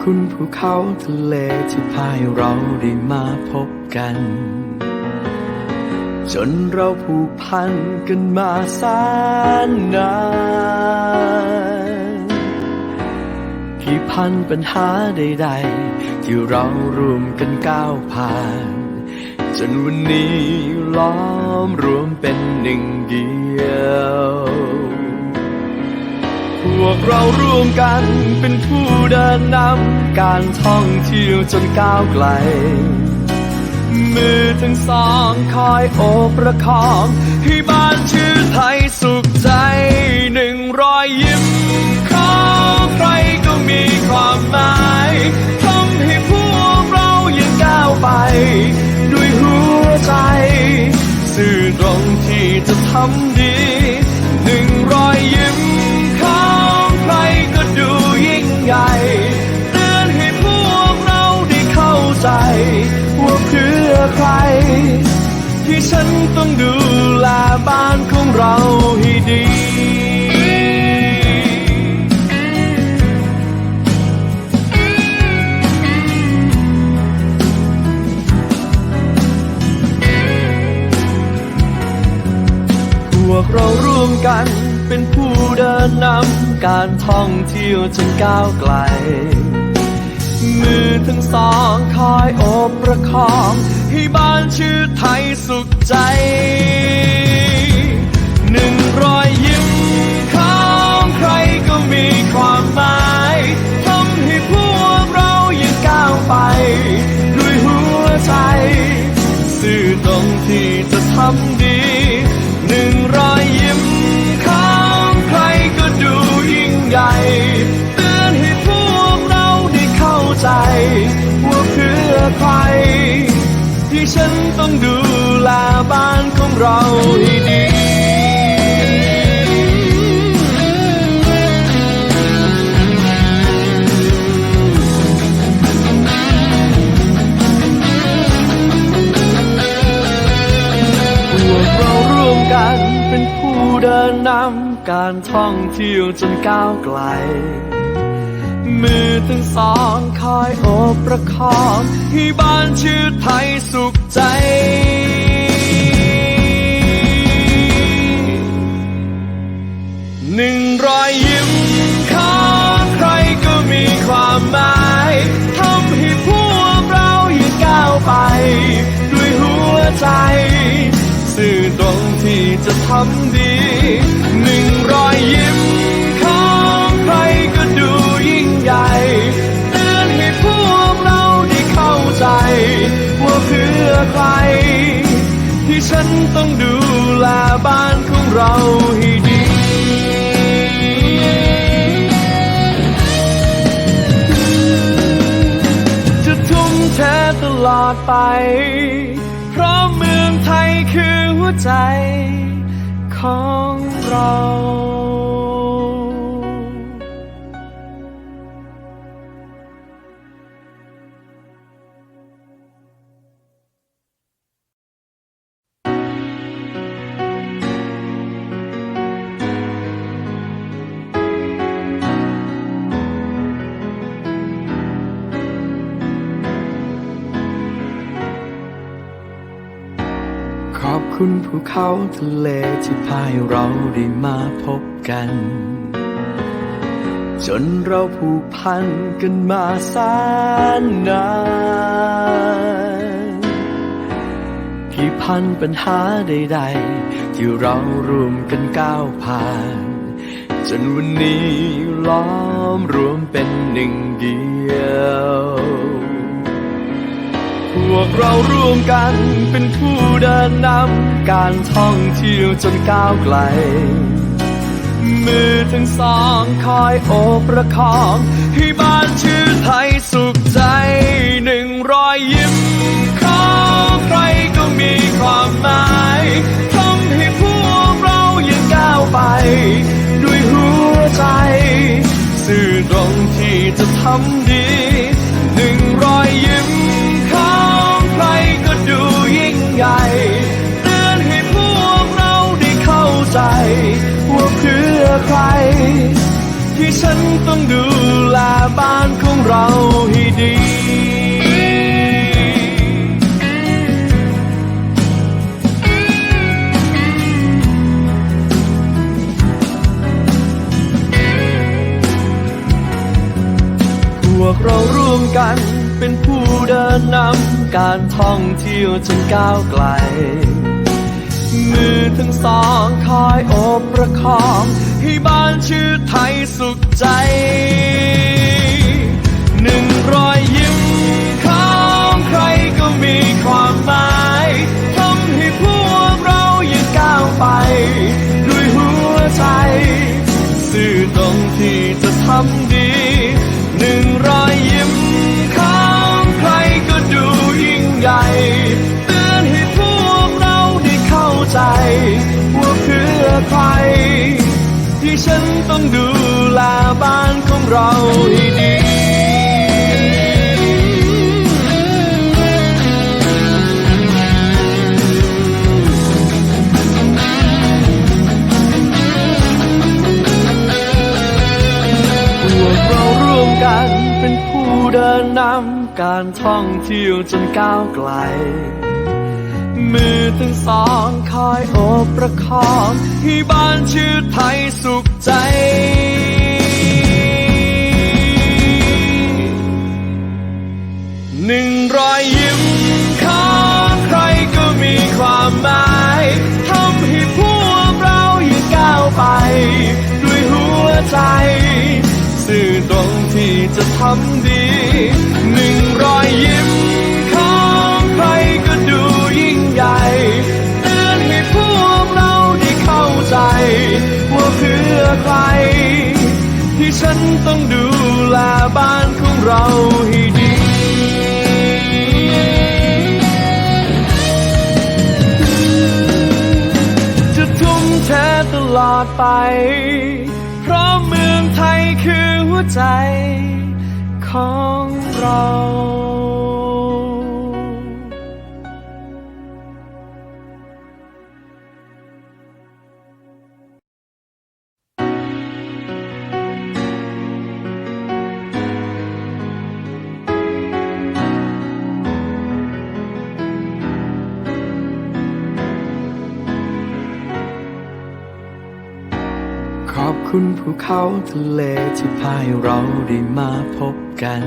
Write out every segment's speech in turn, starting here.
คุณภูเขาทะเลที่พาให้เราได้มาพบกันจนเราผูกพันกันมาแสนนานกี่พันปัญหาใดๆที่เราร่วมกันก้าวผ่านจนวันนี้ล้อมรวมเป็นหนึ่งเดียวพวกเราร่วมกันเป็นผู้เดินนำการท่องเที่ยวจนก้าวไกลมือทั้งสองคอยโอบประคองให้บ้านชื่อไทยสุขใจหนึ่งรอยยิ้มของใครก็มีความหมายทำให้พวกเรายังก้าวไปด้วยหัวใจสื่อตรงที่จะทำดีหนึ่งรอยยิ้มของใครก็ดูยิ่งใหญ่เตือนให้พวกเราได้เข้าใจว่าเพื่อใครที่ฉันต้องดูแลบ้านของเราให้ดีพวกเราร่วมกันเป็นผู้เดินนำการท่องเที่ยวจนก้าวไกลมือทั้งสองคอยโอบประคองให้บ้านชื่อไทยสุขใจหนึ่งรอยยิ้มของใครก็มีความหมายทำให้พวกเรายังก้าวไปด้วยหัวใจสื่อตรงที่จะทำดีหนึ่งรอยยิ้มของใครก็ดูยิ่งใหญ่เตือนให้พวกเราได้เข้าใจว่าเพื่อใครที่ฉันต้องดูแลบ้านของเราให้ดีพวกเราร่วมกันเป็นผู้เดินนำการท่องเที่ยวจนก้าวไกลมือทั้งสองคอยโอบประคองให้บ้านชื่อไทยสุขใจหนึ่งรอยยิ้มของใครก็มีความหมายทำให้พวกเรายังก้าวไปด้วยหัวใจสื่อตรงที่จะทำดีหนึ่งรอยยิ้มของใครก็ดูยิ่งใหญ่เตือนให้พวกเราได้เข้าใจว่าเพื่อใครที่ฉันต้องดูแลบ้านของเราให้ดีจะทุ่มเทตลอดไปเพราะเมืองไทยคือหัวใจของเราขอบคุณภูเขาทะเลที่พาให้เราได้มาพบกันจนเราผูกพันกันมาแสนนานกี่พันปัญหาใดๆที่เราร่วมกันก้าวผ่านจนวันนี้ล้อมรวมเป็นหนึ่งเดียวพวกเราร่วมกันเป็นผู้เดินนำการท่องเที่ยวจนก้าวไกลมือทั้งสองคอยโอบประคองให้บ้านชื่อไทยสุขใจหนึ่งรอยยิ้มของใครก็มีความหมายทำให้พวกเรายังก้าวไปด้วยหัวใจสื่อตรงที่จะทำดีหนึ่งรอยยิ้มของใครก็ดูยิ่งใหญ่เตือนให้พวกเราได้เข้าใจว่าเพื่อใครที่ฉันต้องดูแลบ้านของเรา วกเราร่วมกันเป็นผู้เดินนำการท่องเที่ยวจนก้าวไกลมือทั้งสองคอยโอบประคองให้บ้านชื่อไทยสุขใจหนึ่งรอยยิ้มของใครก็มีความหมายทำให้พวกเรายังก้าวไปด้วยหัวใจซื่อตรงที่จะทำดีหนึ่งรอยยิ้มของใครก็ดูยิ่งใหญ่เตือนให้พวกเราได้เข้าใจว่าเพื่อใครที่ฉันต้องดูแลบ้านของเราให้ดีกันเป็นผู้เดินนำการท่องเที่ยวจนก้าวไกลมือทั้งสองคอยโอบประคองให้บ้านชื่อไทยสุขใจหนึ่งรอยยิ้มของใครก็มีความหมายทำให้พวกเรายังก้าวไปด้วยหัวใจซื่อตรงที่จะทำดีหนึ่งรอยยิ้มของใครก็ดูยิ่งใหญ่เตือนให้พวกเราได้เข้าใจว่าเพื่อใครที่ฉันต้องดูแลบ้านของเราให้ดีจะทุ่มเทตลอดไปเพราะเมืองไทยคือหัวใจของเรา ขอบคุณภูเขาทะเลที่พาให้เราได้มาพบกัน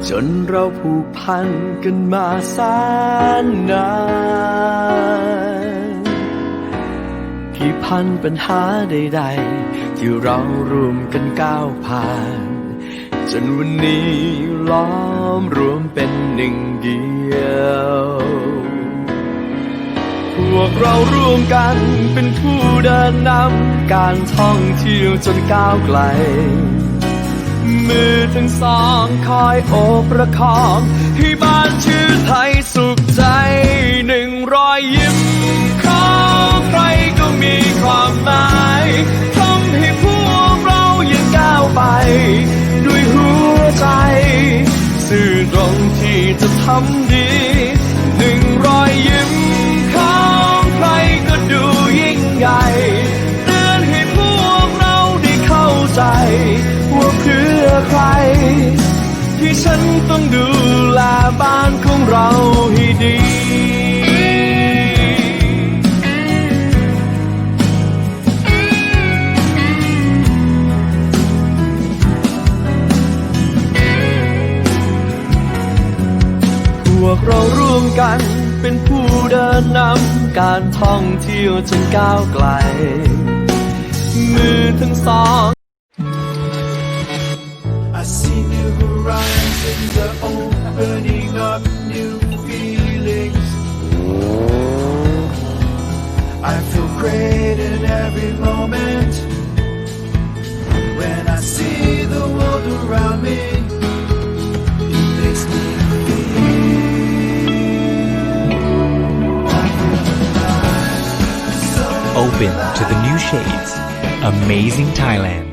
จนเราผูกพันกันมาแสนนานกี่พันปัญหาใดๆที่เราร่วมกันก้าวผ่านจนวันนี้ล้อมรวมเป็นหนึ่งเดียวพวกเราร่วมกันเป็นผู้เดินนำการท่องเที่ยวจนก้าวไกลมือทั้งสองคอยโอบประคองให้บ้านชื่อไทยสุขใจหนึ่งรอยยิ้มของใครก็มีความหมายทำให้พวกเรายังก้าวไปด้วยหัวใจซื่อตรงที่จะทำดีหนึ่งรอยยิ้มของใครก็ดูยิ่งใหญ่เตือนให้พวกเราได้เข้าใจว่าเพื่อใครที่ฉันต้องดูแลบ้านของเราให้ดีพวกเราร่วมกันเป็นผู้เดินนำการท่องเที่ยวจนก้าวไกลมือทั้งสองI see new horizons are opening up new feelings I feel great in every moment when I see the world around me it makes me Open to the new shades. Amazing Thailand.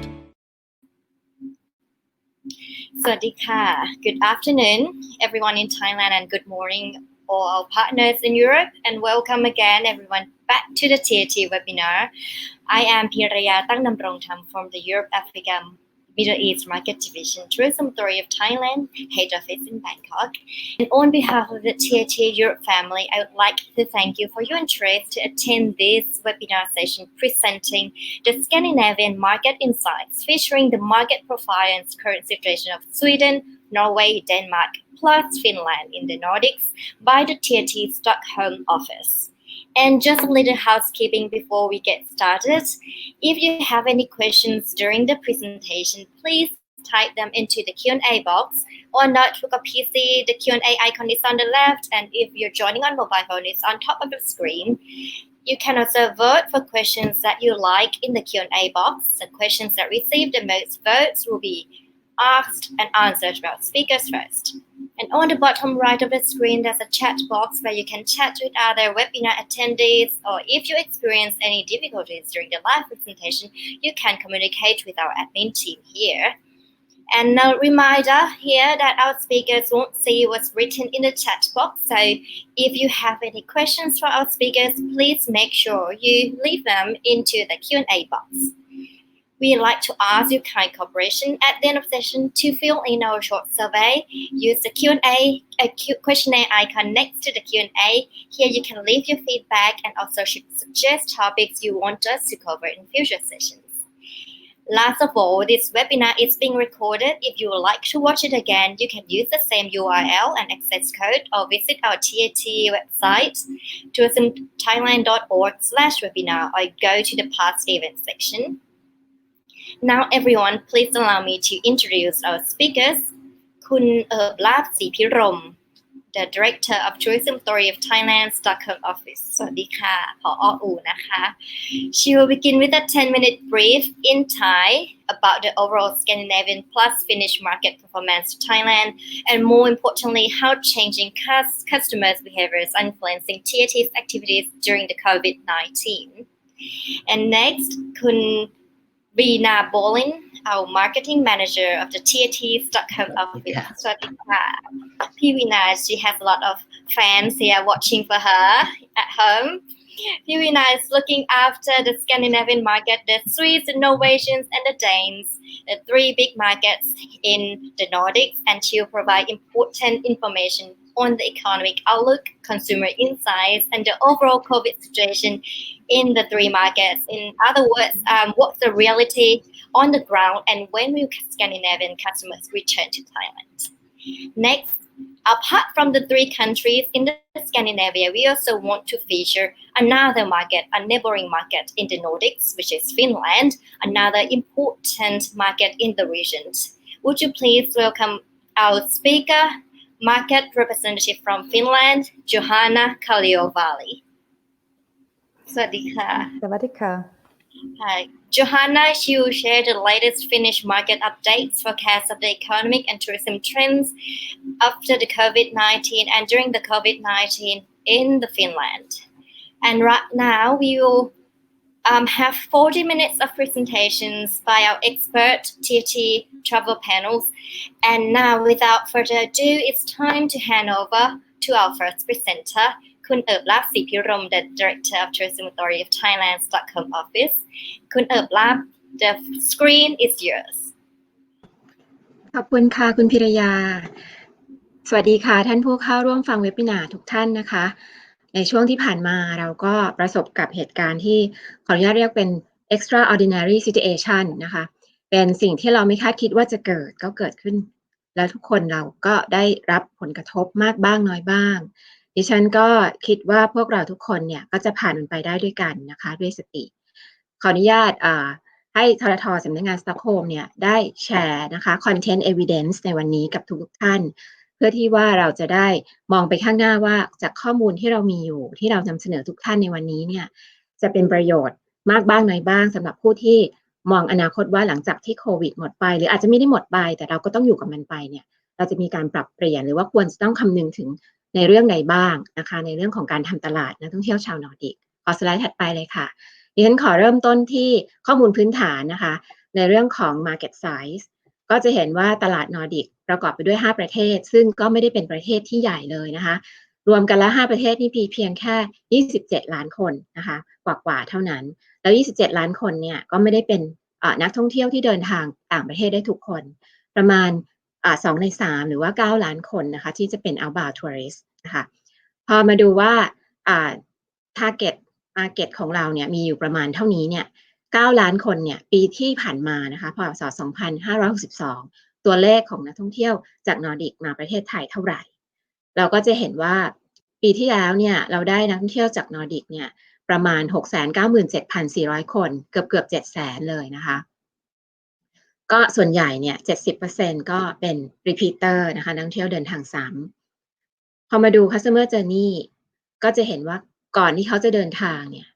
สวัสดีค่ะ Good afternoon, everyone in Thailand, and good morning, all our partners in Europe, and welcome again, everyone, back to the TAT webinar. I am Piraya Tangdamrongtham from the Europe Africa Middle East Market Division, Tourism Authority of Thailand, head office in Bangkok. And on behalf of the TAT Europe family, I would like to thank you for your interest to attend this webinar session presenting the Scandinavian Market Insights, featuring the market profile and current situation of Sweden, Norway, Denmark, plus Finland in the Nordics by the TAT Stockholm office. And just a little housekeeping before we get started. If you have any questions during the presentation, please type them into the Q&A box or notebook or PC. The Q&A icon is on the left, and if you're joining on mobile phone, it's on top of the screen. You can also vote for questions that you like in the Q&A box. The questions that receive the most votes will be asked and answered by our speakers first. And on the bottom right of the screen, there's a chat box where you can chat with other webinar attendees, or if you experience any difficulties during the live presentation, you can communicate with our admin team here. And a reminder here that our speakers won't see what's written in the chat box. So if you have any questions for our speakers, please make sure you leave them into the Q&A box. We'd like to ask your kind cooperation at the end of the session to fill in our short survey. Use the Q&A questionnaire icon next to the Q&A. Here you can leave your feedback and also suggest topics you want us to cover in future sessions. Last of all, this webinar is being recorded. If you would like to watch it again, you can use the same URL and access code or visit our TAT website, tourismthailand.org/webinar, or go to the past events section. Now, everyone, please allow me to introduce our speakers. Kun Lap Sipirom, the Director of Tourism Authority of Thailand, Stockholm office. สวัสดีค่ะ ผอ.อูนะคะ She will begin with a 10-minute brief in Thai about the overall Scandinavian plus Finnish market performance to Thailand, and more importantly, how changing customers' behaviors are influencing TAT's activities during the COVID-19. And next, Kun Reena Bolin, our marketing manager of the TAT Stockholm office. สวัสดีค่ะ พี่วีนา she has a lot of fans here watching for her at home.พี่วีนา is looking after the Scandinavian market, the Swedes, the Norwegians, and the Danes, the three big markets in the Nordics, and she will provide important information on the economic outlook, consumer insights, and the overall COVID situation in the three markets. In other words, what's the reality on the ground, and when will Scandinavian customers return to Thailand? Next, apart from the three countries in the Scandinavia, we also want to feature another market, a neighboring market in the Nordics, which is Finland, another important market in the region. Would you please welcome our speaker, market representative from Finland, Johanna Kalliovaali. สวัสดีค่ะ สวัสดีค่ะ Hi. Johanna, she will share the latest Finnish market updates, forecasts of the economic and tourism trends after the COVID-19 and during the COVID-19 in the Finland. And right now we will have 40 minutes of presentations by our expert TAT travel panels. And now, without further ado, it's time to hand over to our first presenter, Kun Lap Sipirom, the Director of Tourism Authority of Thailand, Stockholm office. Kun Lap, the screen is yours. ขอบคุณค่ะคุณพิรยา สวัสดีค่ะท่านผู้เข้าร่วมฟังเว็บบินาร์ทุกท่านนะคะ ในช่วงที่ผ่านมาเราก็ประสบกับเหตุการณ์ที่ขออนุญาตเรียกเป็น extraordinary situation นะคะ เป็นสิ่งที่เราไม่คาดคิดว่าจะเกิดก็เกิดขึ้น แล้วทุกคนเราก็ได้รับผลกระทบมากบ้างน้อยบ้าง ดิฉันก็คิดว่าพวกเราทุกคนเนี่ยก็จะผ่านมันไปได้ด้วยกันนะคะด้วยสติ ขออนุญาตให้ททท.สำนักงานสต็อกโฮล์มเนี่ยได้แชร์นะคะ content evidence ในวันนี้กับทุกท่านเพื่อที่ว่าเราจะได้มองไปข้างหน้าว่าจากข้อมูลที่เรามีอยู่ที่เรานำเสนอทุกท่านในวันนี้เนี่ยจะเป็นประโยชน์มากบ้างน้อยบ้างสำหรับผู้ที่มองอนาคตว่าหลังจากที่โควิดหมดไปหรืออาจจะไม่ได้หมดไปแต่เราก็ต้องอยู่กับมันไปเนี่ยเราจะมีการปรับเปลี่ยนหรือว่าควรจะต้องคำนึงถึงในเรื่องใดบ้างนะคะในเรื่องของการทำตลาดนักท่องเที่ยวชาวนอร์ดิกขอสไลด์ถัดไปเลยค่ะดิฉันขอเริ่มต้นที่ข้อมูลพื้นฐานนะคะในเรื่องของ market size ก็จะเห็นว่าตลาดนอร์ดิกประกอบไปด้วย5ประเทศซึ่งก็ไม่ได้เป็นประเทศที่ใหญ่เลยนะคะรวมกันแล้ว5ประเทศนี่เพียงแค่27ล้านคนนะคะกว่าเท่านั้นแล้ว27ล้านคนเนี่ยก็ไม่ได้เป็น นักท่องเที่ยวที่เดินทางต่างประเทศได้ทุกคนประมาณ2 ใน 3หรือว่า9 ล้านคนนะคะที่จะเป็น outbound tourist นะคะพอมาดูว่าtarget market ของเราเนี่ยมีอยู่ประมาณเท่านี้เนี่ย9 ล้านคนเนี่ยปีที่ผ่านมานะคะพศ2562ตัวเลขของนักท่องเที่ยวจากนอร์ดิกมาประเทศไทยเท่าไหร่เราก็จะเห็นว่าปีที่แล้วเนี่ยเราได้นักท่องเที่ยวจากนอร์ดิกเนี่ยประมาณ 697,400 คนเกือบ700,000เลยนะคะก็ส่วนใหญ่เนี่ย 70% ก็เป็น repeater นะคะนักท่องเที่ยวเดินทางซ้ำพอมาดู customer journey ก็จะเห็นว่าก่อนที่เขาจะเดินทางเนี่ย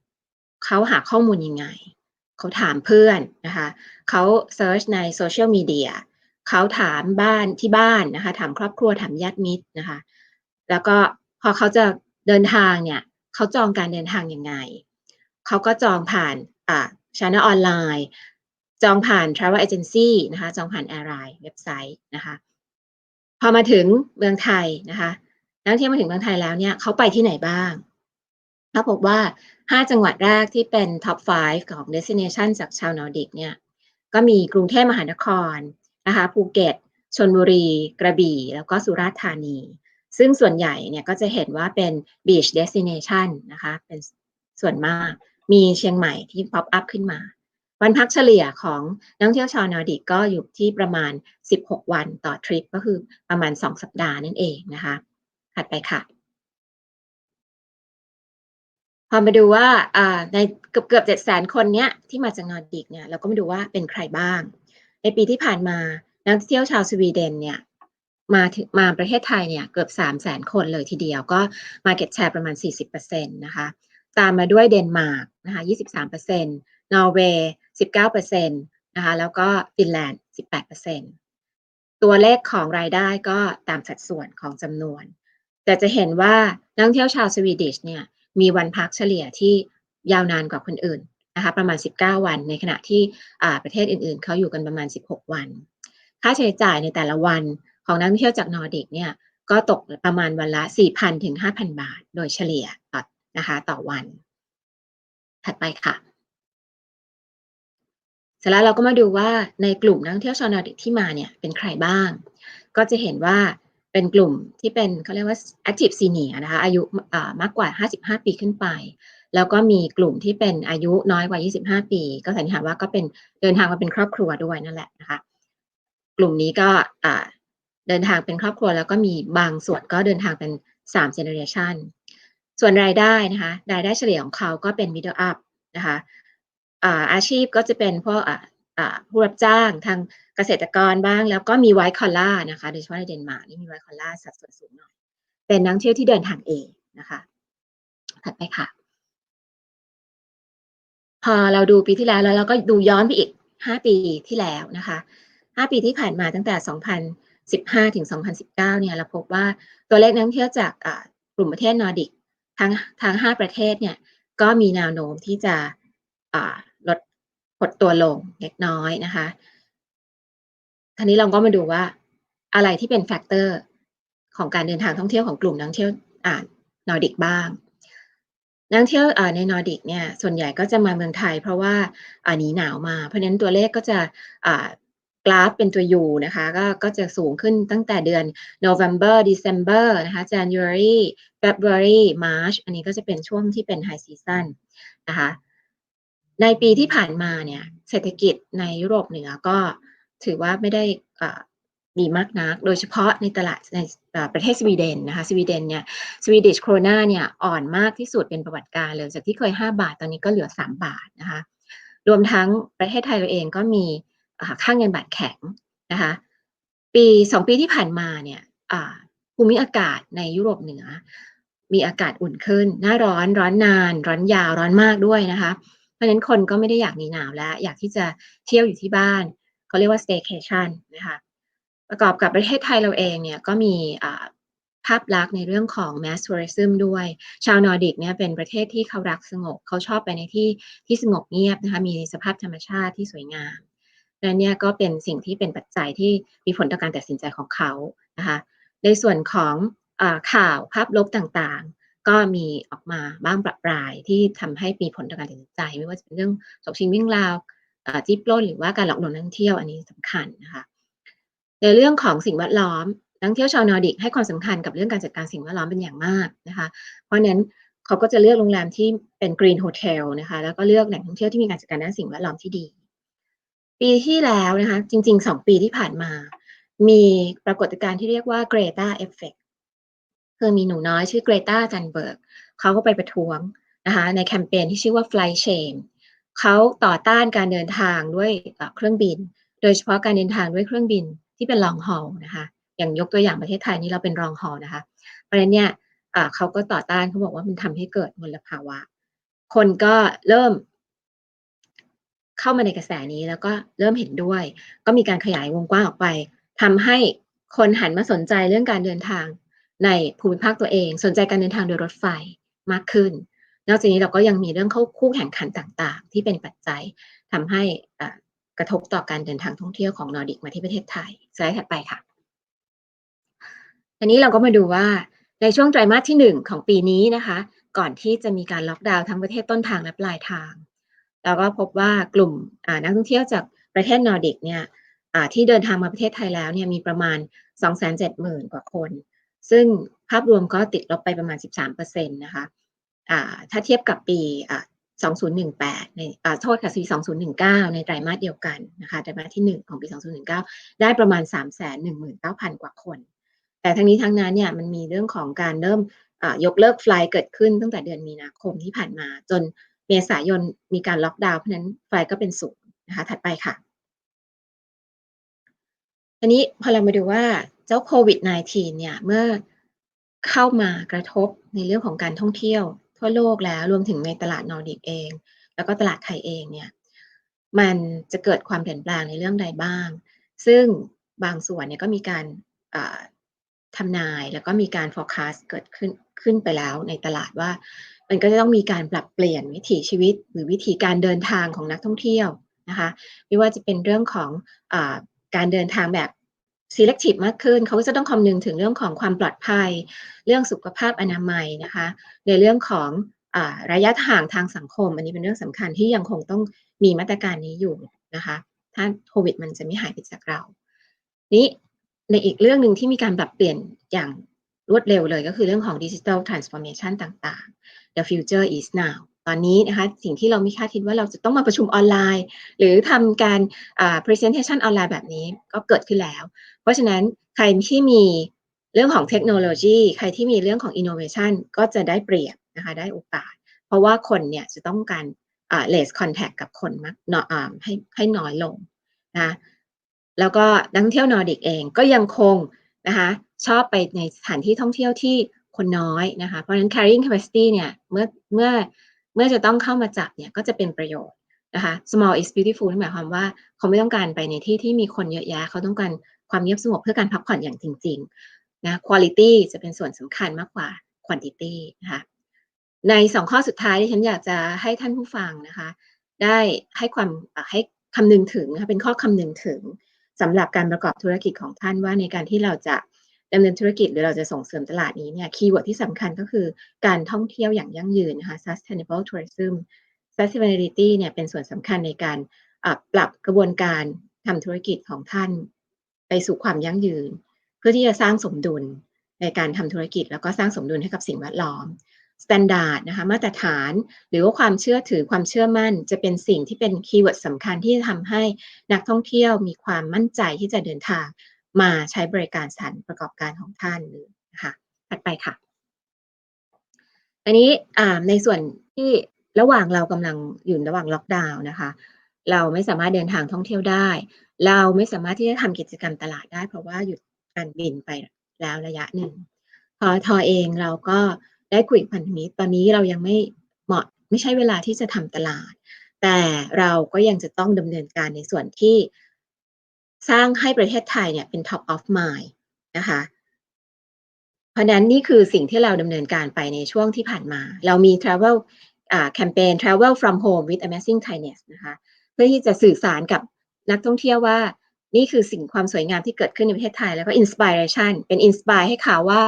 เขาหาข้อมูลยังไงเขาถามเพื่อนนะคะเขาเซิร์ชในโซเชียลมีเดียเขาถามบ้านที่บ้านนะคะถามครอบครัวถามญาติมิตรนะคะแล้วก็พอเขาจะเดินทางเนี่ยเขาจองการเดินทางยังไงเขาก็จองผ่านchannel ออนไลน์จองผ่าน travel agency นะคะจองผ่าน airline เว็บไซต์นะคะพอมาถึงเมืองไทยนะคะนักท่องเที่ยวมาถึงเมืองไทยแล้วเนี่ยเขาไปที่ไหนบ้างเขาพบว่า5 จังหวัดแรกที่เป็น top 5 ของ destination จากชาวนอร์ดิกเนี่ยก็มีกรุงเทพมหานครนะคะภูเก็ตชลบุรีกระบี่แล้วก็สุราษฎร์ธานีซึ่งส่วนใหญ่เนี่ยก็จะเห็นว่าเป็น beach destination นะคะเป็นส่วนมากมีเชียงใหม่ที่ pop up ขึ้นมาวันพักเฉลี่ยของนักท่องเที่ยวชาวนอร์ดิกก็อยู่ที่ประมาณ16 วันต่อทริปก็คือประมาณ2 สัปดาห์นั่นเองนะคะถัดไปค่ะพอมาดูว่าในเกือบ700,000 คนเนี้ยที่มาจากนอร์ดิกเนี่ยเราก็มาดูว่าเป็นใครบ้างในปีที่ผ่านมานักท่องเที่ยวชาวสวีเดนเนี่ยมาประเทศไทยเนี่ยเกือบ300,000 คนเลยทีเดียวก็ market share ประมาณ 40% นะคะตามมาด้วยเดนมาร์กนะคะ 23% นอร์เวย์ 19% นะคะแล้วก็ฟินแลนด์ 18%ตัวเลขของรายได้ก็ตามสัดส่วนของจำนวนแต่จะเห็นว่านักท่องเที่ยวชาวสวีดิชเนี่ยมีวันพักเฉลี่ยที่ยาวนานกว่าคนอื่นนะคะประมาณ19 วันในขณะที่ประเทศอื่นๆเขาอยู่กันประมาณ16 วันค่าใช้จ่ายในแต่ละวันของนักท่องเที่ยวจากนอร์ดิกเนี่ยก็ตกประมาณวันละ 4,000 ถึง 5,000 บาทโดยเฉลี่ยนะคะต่อวันถัดไปค่ะเสร็จแล้วเราก็มาดูว่าในกลุ่มนักท่องเที่ยวชาวนอร์ดิกที่มาเนี่ยเป็นใครบ้างก็จะเห็นว่าเป็นกลุ่มที่เป็นเขาเรียกว่า active senior นะคะอายุมากกว่า55 ปีขึ้นไปแล้วก็มีกลุ่มที่เป็นอายุน้อยกว่า25 ปีก็สันนิษฐานว่าก็เป็นเดินทางมาเป็นครอบครัวด้วยนั่นแหละนะคะกลุ่มนี้ก็เดินทางเป็นครอบครัวแล้วก็มีบางส่วนก็เดินทางเป็น3 generation ส่วนรายได้นะคะรายได้เฉลี่ยของเขาก็เป็น middle up นะคะอาชีพก็จะเป็นพวกผู้รับจ้างทางเกษตรกรบ้างแล้วก็มี white collar นะคะโดยเฉพาะในเดนมาร์กนี่มี white collar สัดส่วนสูงหน่อยเป็นนักท่องเที่ยวที่เดินทางเองนะคะถัดไปค่ะพอเราดูปีที่แล้วแล้วเราก็ดูย้อนไปอีก5 ปีที่แล้วนะคะ5 ปีที่ผ่านมาตั้งแต่2015 ถึง 2019เนี่ยเราพบว่าตัวเลขนักท่องเที่ยวจากกลุ่มประเทศนอร์ดิกทั้ง5 ประเทศเนี่ยก็มีแนวโน้มที่จะลดหดตัวลงเล็กน้อยนะคะทีนี้เราก็มาดูว่าอะไรที่เป็นแฟกเตอร์ของการเดินทางท่องเที่ยวของกลุ่มนักท่องเที่ยวนอร์ดิกบ้างนักท่องเที่ยวในนอร์ดิกเนี่ยส่วนใหญ่ก็จะมาเมืองไทยเพราะว่าหนีหนาวมาเพราะฉะนั้นตัวเลขก็จะกราฟเป็นตัว U นะคะก็จะสูงขึ้นตั้งแต่เดือน November December นะคะ January February March อันนี้ก็จะเป็นช่วงที่เป็น High Season นะคะในปีที่ผ่านมาเนี่ยเศรษฐกิจในยุโรปเหนือก็ถือว่าไม่ได้ดีมากนักโดยเฉพาะในตลาดในประเทศสวีเดนนะคะสวีเดนเนี่ยสวีดิชโครนาเนี่ยอ่อนมากที่สุดเป็นประวัติการเลยจากที่เคย5 บาทตอนนี้ก็เหลือ3 บาทนะคะรวมทั้งประเทศไทยเราเองก็มีค่าเงินบาทแข็งนะคะ2 ปีที่ผ่านมาเนี่ยภูมิอากาศในยุโรปเหนือมีอากาศอุ่นขึ้นหน้าร้อนร้อนนานร้อนยาวร้อนมากด้วยนะคะเพราะฉะนั้นคนก็ไม่ได้อยากหนีหนาวแล้วอยากที่จะเที่ยวอยู่ที่บ้านเขาเรียกว่า staycation นะคะประกอบกับประเทศไทยเราเองเนี่ยก็มีภาพลักษณ์ในเรื่องของ mass tourism ด้วยชาวนอร์ดิกเนี่ยเป็นประเทศที่เขารักสงบเขาชอบไปในที่สงบเงียบนะคะมีสภาพธรรมชาติที่สวยงามและเนี่ยก็เป็นสิ่งที่เป็นปัจจัยที่มีผลต่อการตัดสินใจของเขานะคะในส่วนของข่าวภาพลบต่างๆก็มีออกมาบ้างประปรายที่ทำให้มีผลต่อการตัดสินใจไม่ว่าจะเป็นเรื่องฉกชิงวิ่งราว จี้ปล้นหรือว่าการหลอกลวงนักท่องเที่ยวอันนี้สำคัญนะคะในเรื่องของสิ่งแวดล้อมนักท่องเที่ยวชาวนอร์ดิกให้ความสำคัญกับเรื่องการจัดการสิ่งแวดล้อมเป็นอย่างมากนะคะเพราะฉะนั้นเขาก็จะเลือกโรงแรมที่เป็น Green Hotel นะคะแล้วก็เลือกแหล่งท่องเที่ยวที่มีการจัดการด้านสิ่งแวดล้อมที่ดีปีที่แล้วนะคะจริงๆ2 ปีที่ผ่านมามีปรากฏการณ์ที่เรียกว่า Greta Effect คือมีหนูน้อยชื่อ Greta Thunberg เขาก็ไปประท้วงนะคะในแคมเปญที่ชื่อว่า Fly Shame เขาต่อต้านการเดินทางด้วยเครื่องบินโดยเฉพาะการเดินทางด้วยเครื่องบินที่เป็น long haul นะคะอย่างยกตัวอย่างประเทศไทยนี่เราเป็น long haul นะคะเพราะฉะนั้นเนี่ยเขาก็ต่อต้านเขาบอกว่ามันทำให้เกิดมลภาวะคนก็เริ่มเข้ามาในกระแสนี้แล้วก็เริ่มเห็นด้วยก็มีการขยายวงกว้างออกไปทำให้คนหันมาสนใจเรื่องการเดินทางในภูมิภาคตัวเองสนใจการเดินทางโดยรถไฟมากขึ้นนอกจากนี้เราก็ยังมีเรื่องคู่แข่งขันต่างๆที่เป็นปัจจัยทำให้กระทบต่อการเดินทางท่องเที่ยวของนอร์ดิกมาที่ประเทศไทยสไลด์ถัดไปค่ะอันนี้เราก็มาดูว่าในช่วงไตรมาสที่1ของปีนี้นะคะก่อนที่จะมีการล็อกดาวน์ทั้งประเทศต้นทางและปลายทางเราก็พบว่ากลุ่มนักท่องเที่ยวจากประเทศนอร์ดิกเนี่ยที่เดินทางมาประเทศไทยแล้วเนี่ยมีประมาณ 270,000 กว่าคนซึ่งภาพรวมก็ติดลบไปประมาณ 13% นะคะถ้าเทียบกับปี2018ในโทษค่ะปี2019ในไตรมาสเดียวกันนะคะไตรมาสที่1ของปี2019ได้ประมาณ 319,000 กว่าคนแต่ทั้งนี้ทั้งนั้นเนี่ยมันมีเรื่องของการเริ่มยกเลิกไฟล์เกิดขึ้นตั้งแต่เดือนมีนาคมที่ผ่านมาจนเมษายนมีการล็อกดาวน์เพราะนั้นไฟล์ก็เป็นศูนย์นะคะถัดไปค่ะอันนี้พอเรามาดูว่าเจ้าโควิด -19 เนี่ยเมื่อเข้ามากระทบในเรื่องของการท่องเที่ยวทั่วโลกแล้วรวมถึงในตลาดนอร์ดิกเองแล้วก็ตลาดไทยเองเนี่ยมันจะเกิดความเปลี่ยนแปลงในเรื่องใดบ้างซึ่งบางส่วนเนี่ยก็มีการทำนายแล้วก็มีการ forecast เกิดขึ้นไปแล้วในตลาดว่ามันก็จะต้องมีการปรับเปลี่ยนวิถีชีวิตหรือวิธีการเดินทางของนักท่องเที่ยวนะคะไม่ว่าจะเป็นเรื่องของการเดินทางแบบ selective มากขึ้นเขาก็จะต้องคำนึงถึงเรื่องของความปลอดภัยเรื่องสุขภาพอนามัยนะคะในเรื่องของระยะห่างทางสังคมอันนี้เป็นเรื่องสำคัญที่ยังคงต้องมีมาตรการนี้อยู่นะคะถ้าโควิดมันจะไม่หายไปจากเรานี้ในอีกเรื่องหนึ่งที่มีการปรับเปลี่ยนอย่างรวดเร็วเลยก็คือเรื่องของ Digital Transformation ต่างๆ The future is now ตอนนี้นะคะสิ่งที่เราไม่คาดคิดว่าเราจะต้องมาประชุมออนไลน์หรือทำการpresentation ออนไลน์แบบนี้ก็เกิดขึ้นแล้วเพราะฉะนั้นใครที่มีเรื่องของเทคโนโลยีใครที่มีเรื่องของ innovation ก็จะได้เปรียบนะคะได้โอกาสเพราะว่าคนเนี่ยจะต้องการless contact กับคนมากให้น้อยลงนะแล้วก็นักท่องเที่ยวนอร์ดิกเองก็ยังคงนะคะชอบไปในสถานที่ท่องเที่ยวที่คนน้อยนะคะเพราะฉะนั้น carrying capacity เนี่ยเมื่อจะต้องเข้ามาจับเนี่ยก็จะเป็นประโยชน์นะคะ small is beautiful นั่นหมายความว่าเขาไม่ต้องการไปในที่ที่มีคนเยอะแยะเขาต้องการความเงียบสงบเพื่อการพักผ่อนอย่างจริงๆนะ quality จะเป็นส่วนสำคัญมากกว่า quantity นะคะใน2ข้อสุดท้ายที่ฉันอยากจะให้ท่านผู้ฟังนะคะได้ให้คำนึงถึงนะคะเป็นข้อคำนึงถึงสำหรับการประกอบธุรกิจของท่านว่าในการที่เราจะดำเนินธุรกิจหรือเราจะส่งเสริมตลาดนี้เนี่ยคีย์เวิร์ดที่สำคัญก็คือการท่องเที่ยวอย่างยั่งยืนนะคะ sustainable tourism sustainability เนี่ยเป็นส่วนสำคัญในการปรับกระบวนการทำธุรกิจของท่านไปสู่ความยั่งยืนเพื่อที่จะสร้างสมดุลในการทำธุรกิจแล้วก็สร้างสมดุลให้กับสิ่งแวดล้อมสแตนดาร์ดนะคะมาตรฐานหรือว่าความเชื่อถือความเชื่อมั่นจะเป็นสิ่งที่เป็นคีย์เวิร์ดสำคัญที่จะทำให้นักท่องเที่ยวมีความมั่นใจที่จะเดินทางมาใช้บริการสถานประกอบการของท่านนะคะถัดไปค่ะอันนี้ในส่วนที่ระหว่างเรากำลังอยู่ระหว่างล็อกดาวน์นะคะเราไม่สามารถเดินทางท่องเที่ยวได้เราไม่สามารถที่จะทำกิจกรรมตลาดได้เพราะว่าหยุดการบินไปแล้วระยะหนึ่งพอทอเองเราก็ได้คุยกับพันธมิตรตอนนี้เรายังไม่ใช่เวลาที่จะทำตลาดแต่เราก็ยังจะต้องดำเนินการในส่วนที่สร้างให้ประเทศไทยเนี่ยเป็น top of mind นะคะเพราะนั้นนี่คือสิ่งที่เราดำเนินการไปในช่วงที่ผ่านมาเรามี travel แคมเปญ travel from home with amazing Thainess นะคะเพื่อที่จะสื่อสารกับนักท่องเที่ยวว่านี่คือสิ่งความสวยงามที่เกิดขึ้นในประเทศไทยแล้วก็ inspiration เป็น inspire ให้เขาว่า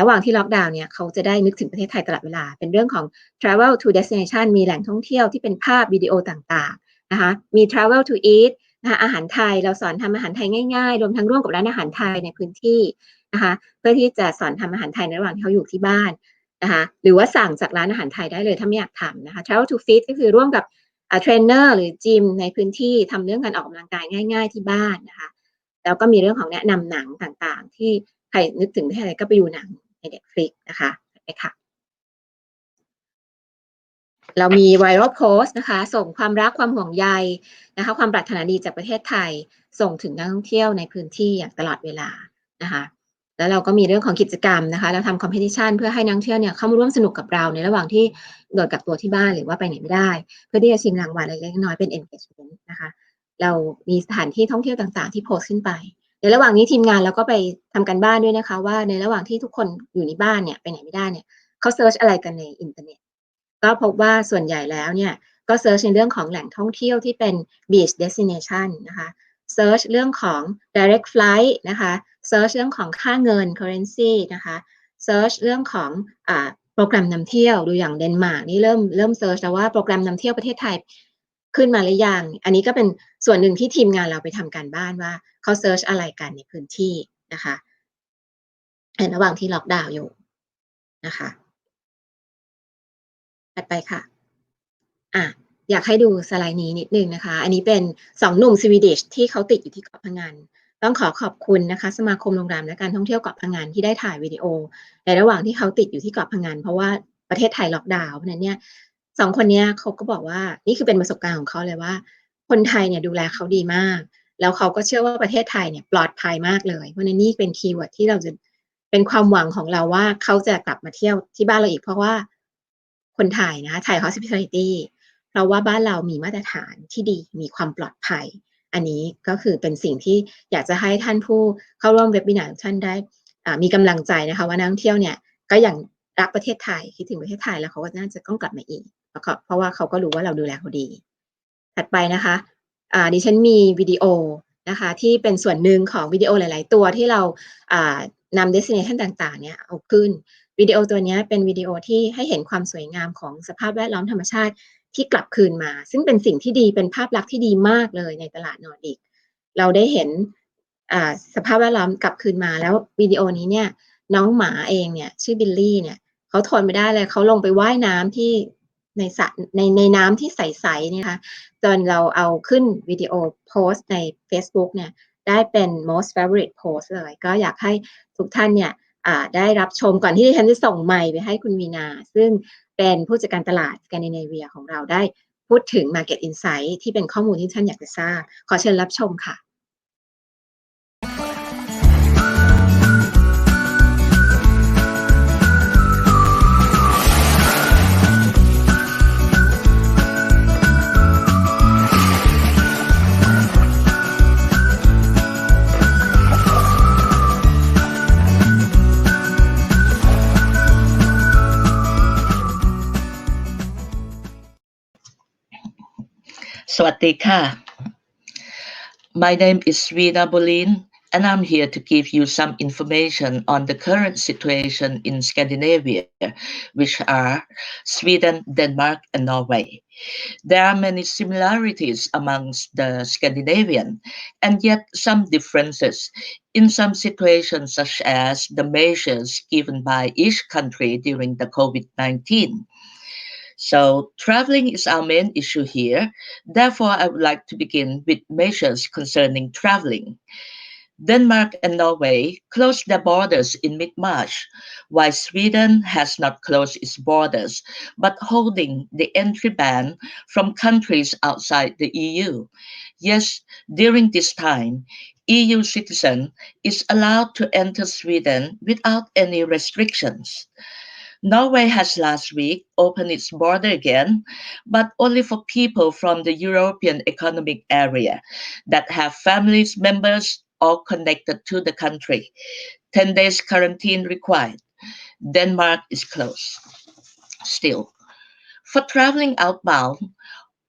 ระหว่างที่ล็อกดาวน์เนี่ยเขาจะได้นึกถึงประเทศไทยตลอดเวลาเป็นเรื่องของ travel to destination มีแหล่งท่องเที่ยวที่เป็นภาพวิดีโอต่าง นะคะมี travel to eat นะคะอาหารไทยเราสอนทำอาหารไทยง่ายๆรวมทั้งร่วมกับร้านอาหารไทยในพื้นที่นะคะเพื่อที่จะสอนทำอาหารไทยในระหว่างที่เขาอยู่ที่บ้านนะคะหรือว่าสั่งจากร้านอาหารไทยได้เลยถ้าไม่อยากทำนะคะ travel to fit ก็คือร่วมกับเทรนเนอร์หรือจิมในพื้นที่ทำเรื่องการออกกำลังกายง่ายๆที่บ้านนะคะแล้วก็มีเรื่องของแนะนำหนังต่างๆที่ใครนึกถึงประเทศอะไรก็ไปดูหนังใน Netflix นะคะไปค่ะเรามี viral post นะคะส่งความรักความห่วงใยนะคะความปรารถนาดีจากประเทศไทยส่งถึงนักท่องเที่ยวในพื้นที่อย่างตลอดเวลานะคะแล้วเราก็มีเรื่องของกิจกรรมนะคะเราทำ competition เพื่อให้นักท่องเที่ยวเนี่ยเข้ามาร่วมสนุกกับเราในระหว่างที่โดดกักตัวที่บ้านหรือว่าไปไหนไม่ได้เพื่อที่จะชิงรางวัลเล็กๆน้อยๆเป็น engagement นะคะเรามีสถานที่ท่องเที่ยวต่างๆที่โพสต์ขึ้นไปในระหว่างนี้ทีมงานเราก็ไปทำการบ้านด้วยนะคะว่าในระหว่างที่ทุกคนอยู่ในบ้านเนี่ยไปไหนไม่ได้เนี่ยเขาเซิร์ชอะไรกันในอินเทอร์เน็ตก็พบว่าส่วนใหญ่แล้วเนี่ยก็เซิร์ชในเรื่องของแหล่งท่องเที่ยวที่เป็น beach destination นะคะเซิร์ชเรื่องของ direct flight นะคะเซิร์ชเรื่องของค่าเงิน currency นะคะเซิร์ชเรื่องของโปรแกรมนำเที่ยวดูอย่างเดนมาร์กนี่เริ่มเซิร์ชแล้วว่าโปรแกรมนำเที่ยวประเทศไทยขึ้นมาหรือยังอันนี้ก็เป็นส่วนหนึ่งที่ทีมงานเราไปทำการบ้านว่าเขาเซิร์ชอะไรกันในพื้นที่นะคะในระหว่างที่ล็อกดาวน์อยู่นะคะถัดไปค่ะอยากให้ดูสไลด์นี้นิดนึงนะคะอันนี้เป็น2หนุ่มสวีดิชที่เขาติดอยู่ที่เกาะพะงันต้องขอขอบคุณนะคะสมาคมโรงแรมและการท่องเที่ยวเกาะพะงันที่ได้ถ่ายวิดีโอในระหว่างที่เขาติดอยู่ที่เกาะพะงันเพราะว่าประเทศไทยล็อกดาวน์เพราะฉะนั้นเนี่ย2คนนี้เขาก็บอกว่านี่คือเป็นประสบการณ์ของเขาเลยว่าคนไทยเนี่ยดูแลเขาดีมากแล้วเขาก็เชื่อว่าประเทศไทยเนี่ยปลอดภัยมากเลยเพราะฉะนั้นนี่เป็นคีย์เวิร์ดที่เราจะเป็นความหวังของเราว่าเขาจะกลับมาเที่ยวที่บ้านเราอีกเพราะว่าคนไทยนะคะไทย hospitality เพราะว่าบ้านเรามีมาตรฐานที่ดีมีความปลอดภัยอันนี้ก็คือเป็นสิ่งที่อยากจะให้ท่านผู้เข้าร่วมเว็บบินาร์ท่านได้มีกำลังใจนะคะว่านักท่องเที่ยวเนี่ยก็ยังรักประเทศไทยคิดถึงประเทศไทยแล้วเขาก็น่าจะต้องกลับมาอีกเพราะว่าเขาก็รู้ว่าเราดูแลเขาดีถัดไปนะคะดิฉันมีวิดีโอนะคะที่เป็นส่วนหนึ่งของวิดีโอหลายๆตัวที่เรานำ destination ต่างๆเนี่ยเอาขึ้นวิดีโอตัวนี้เป็นวิดีโอที่ให้เห็นความสวยงามของสภาพแวดล้อมธรรมชาติที่กลับคืนมาซึ่งเป็นสิ่งที่ดีเป็นภาพลักษณ์ที่ดีมากเลยในตลาดนอร์ดิกเราได้เห็นสภาพแวดล้อมกลับคืนมาแล้ววิดีโอนี้เนี่ยน้องหมาเองเนี่ยชื่อบิลลี่เนี่ยเขาทนไม่ได้เลยเขาลงไปว่ายน้ำที่ในสระในน้ำที่ใสๆเนี่ยนะคะจนเราเอาขึ้นวิดีโอโพสต์ใน Facebook เนี่ยได้เป็น most favorite post เลยก็อยากให้ทุกท่านเนี่ยได้รับชมก่อนที่ดิฉันจะส่งไมค์ไปให้คุณวีนาซึ่งเป็นผู้จัดการตลาด Scandinavia ของเราได้พูดถึง Market Insight ที่เป็นข้อมูลที่ท่านอยากจะทราบขอเชิญรับชมค่ะ Swatika. My name is Rina Bolin, and I'm here to give you some information on the current situation in Scandinavia, which are Sweden, Denmark, and Norway. There are many similarities amongst the Scandinavian, and yet some differences in some situations, such as the measures given by each country during the COVID-19. So, traveling is our main issue here. Therefore, I would like to begin with measures concerning traveling. Denmark and Norway closed their borders in mid-March, while Sweden has not closed its borders, but holding the entry ban from countries outside the EU. Yes, during this time, EU citizen is allowed to enter Sweden without any restrictions. Norway has last week opened its border again, but only for people from the European Economic Area that have family members or connected to the country. 10 days quarantine required. Denmark is closed. Still, for traveling outbound,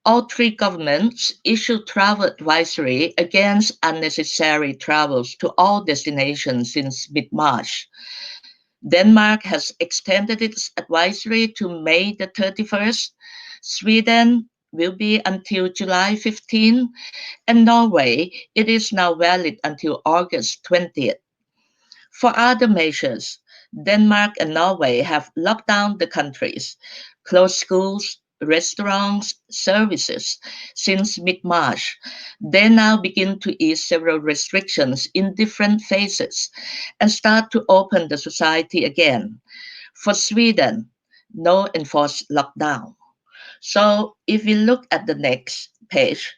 all three governments issued travel advisory against unnecessary travels to all destinations since mid-March. Denmark has extended its advisory to May the 31st. Sweden will be until July 15, and Norway, it is now valid until August 20th. For other measures, Denmark and Norway have locked down the countries, closed schools, restaurants, services since mid March. They now begin to ease several restrictions in different phases and start to open the society again. For Sweden, no enforced lockdown. So if we look at the next page,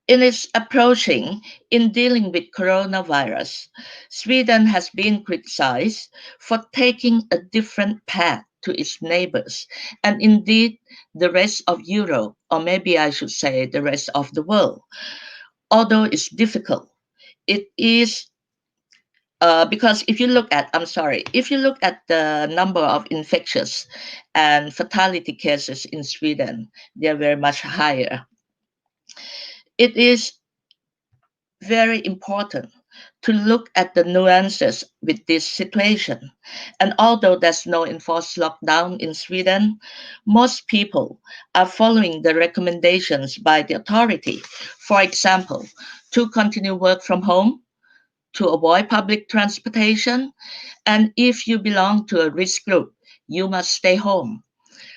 in its approaching in dealing with coronavirus, Sweden has been criticized for taking a different path to its neighbors, and indeed the rest of Europe, or maybe I should say the rest of the world. Although it's difficult, it is because if you look at the number of infectious and fatality cases in Sweden, they are very much higher. It is very important to look at the nuances with this situation. And although there's no enforced lockdown in Sweden, most people are following the recommendations by the authority. For example, to continue work from home, to avoid public transportation, and if you belong to a risk group, you must stay home.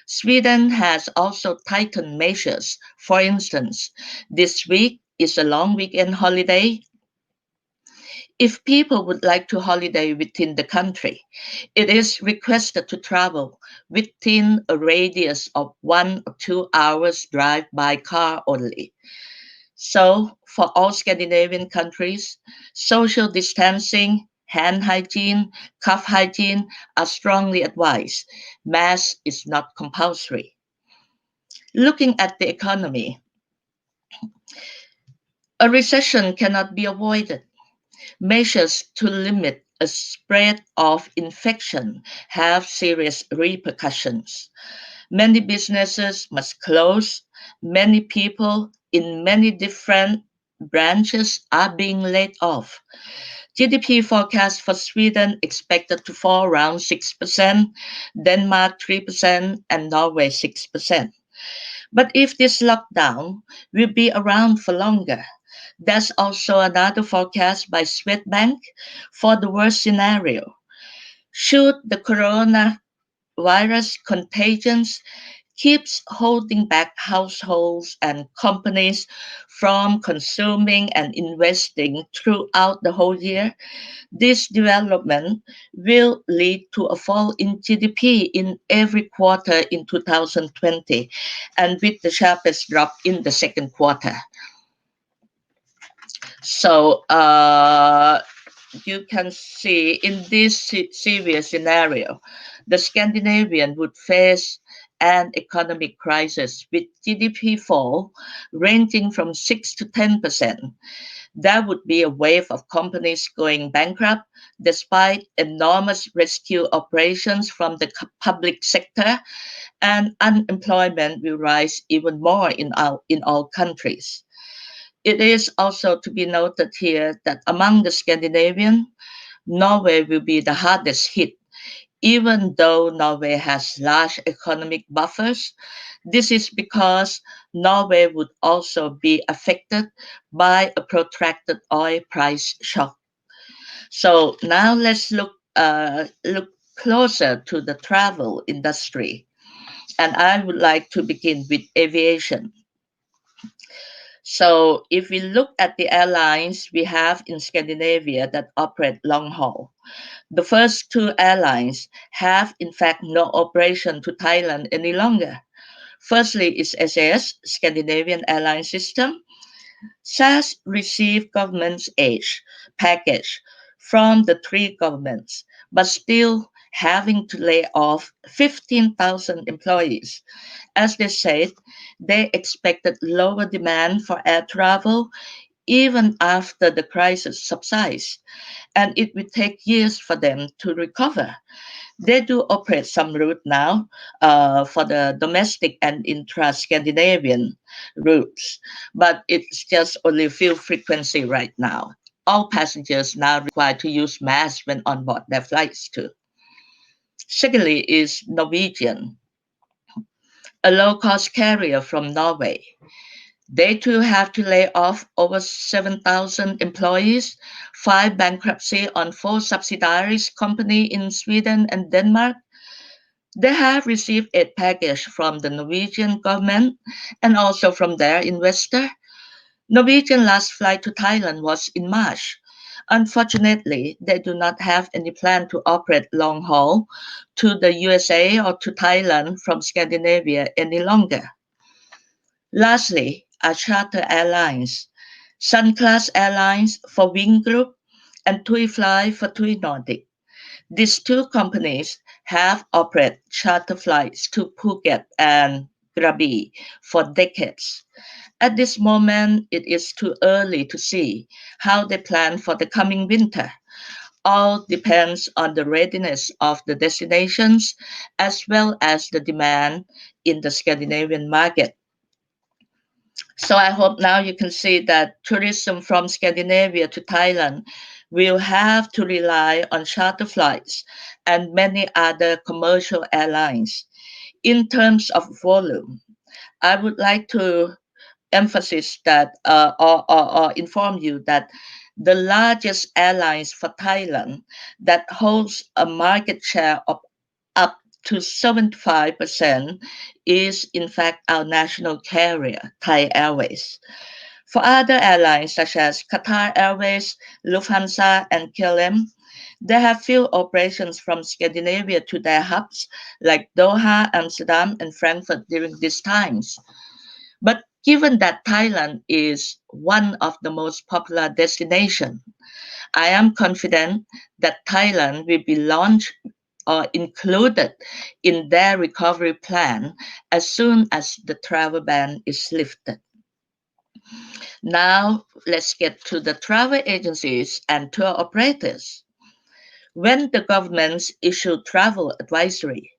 Sweden has also tightened measures. For instance, this week is a long weekend holiday. If people would like to holiday within the country, it is requested to travel within a radius of 1 or 2 hours drive by car only. So, for all Scandinavian countries, social distancing, hand hygiene, cough hygiene are strongly advised. Mask is not compulsory. Looking at the economy, a recession cannot be avoided. Measures to limit a spread of infection have serious repercussions. Many businesses must close. Many people in many different branches are being laid off. GDP forecast for Sweden expected to fall around 6%, Denmark 3%, and Norway 6%. But if this lockdown will be around for longer, there's also another forecast by Swedbank for the worst scenario. Should the coronavirus contagions keeps holding back households and companies from consuming and investing throughout the whole year, this development will lead to a fall in GDP in every quarter in 2020, and with the sharpest drop in the second quarter. So you can see in this severe scenario, the Scandinavian would face an economic crisis with GDP fall ranging from 6 to 10%. There would be a wave of companies going bankrupt despite enormous rescue operations from the public sector, and unemployment will rise even more in all countries. It is also to be noted here that among the Scandinavian, Norway will be the hardest hit. Even though Norway has large economic buffers, this is because Norway would also be affected by a protracted oil price shock. So now let's look closer to the travel industry, and I would like to begin with aviation. So if we look at the airlines we have in Scandinavia that operate long haul, the first two airlines have in fact no operation to Thailand any longer. Firstly is SAS, Scandinavian Airline System. SAS received government's aid package from the three governments, but still having to lay off 15,000 employees. As they said, they expected lower demand for air travel even after the crisis subsides, and it will take years for them to recover. They do operate some route now for the domestic and intra-Scandinavian routes, but it's just only few frequency right now. All passengers now required to use masks when on board their flights too. Secondly is Norwegian. a low-cost carrier from Norway. They too have to lay off over 7,000 employees, file bankruptcy on 4 subsidiaries companies in Sweden and Denmark. They have received a package from the Norwegian government and also from their investor. Norwegian last flight to Thailand was in March. Unfortunately, they do not have any plan to operate long haul to the USA or to Thailand from Scandinavia any longer. Lastly, are charter airlines. Sun Class Airlines for Wing Group and TUI Fly for TUI Nordic. These two companies have operated charter flights to Phuket and Krabi for decades. At this moment, it is too early to see how they plan for the coming winter. All depends on the readiness of the destinations as well as the demand in the Scandinavian market. So I hope now you can see that tourism from Scandinavia to Thailand will have to rely on charter flights and many other commercial airlines. In terms of volume, I would like to emphasize that or inform you that the largest airlines for Thailand that holds a market share of up to 75% is in fact our national carrier, Thai Airways. For other airlines such as Qatar Airways, Lufthansa, and KLM, they have few operations from Scandinavia to their hubs like Doha, Amsterdam, and Frankfurt during these times. But given that Thailand is one of the most popular destinations, I am confident that Thailand will be launched or included in their recovery plan as soon as the travel ban is lifted. Now, let's get to the travel agencies and tour operators. When the governments issue travel advisory,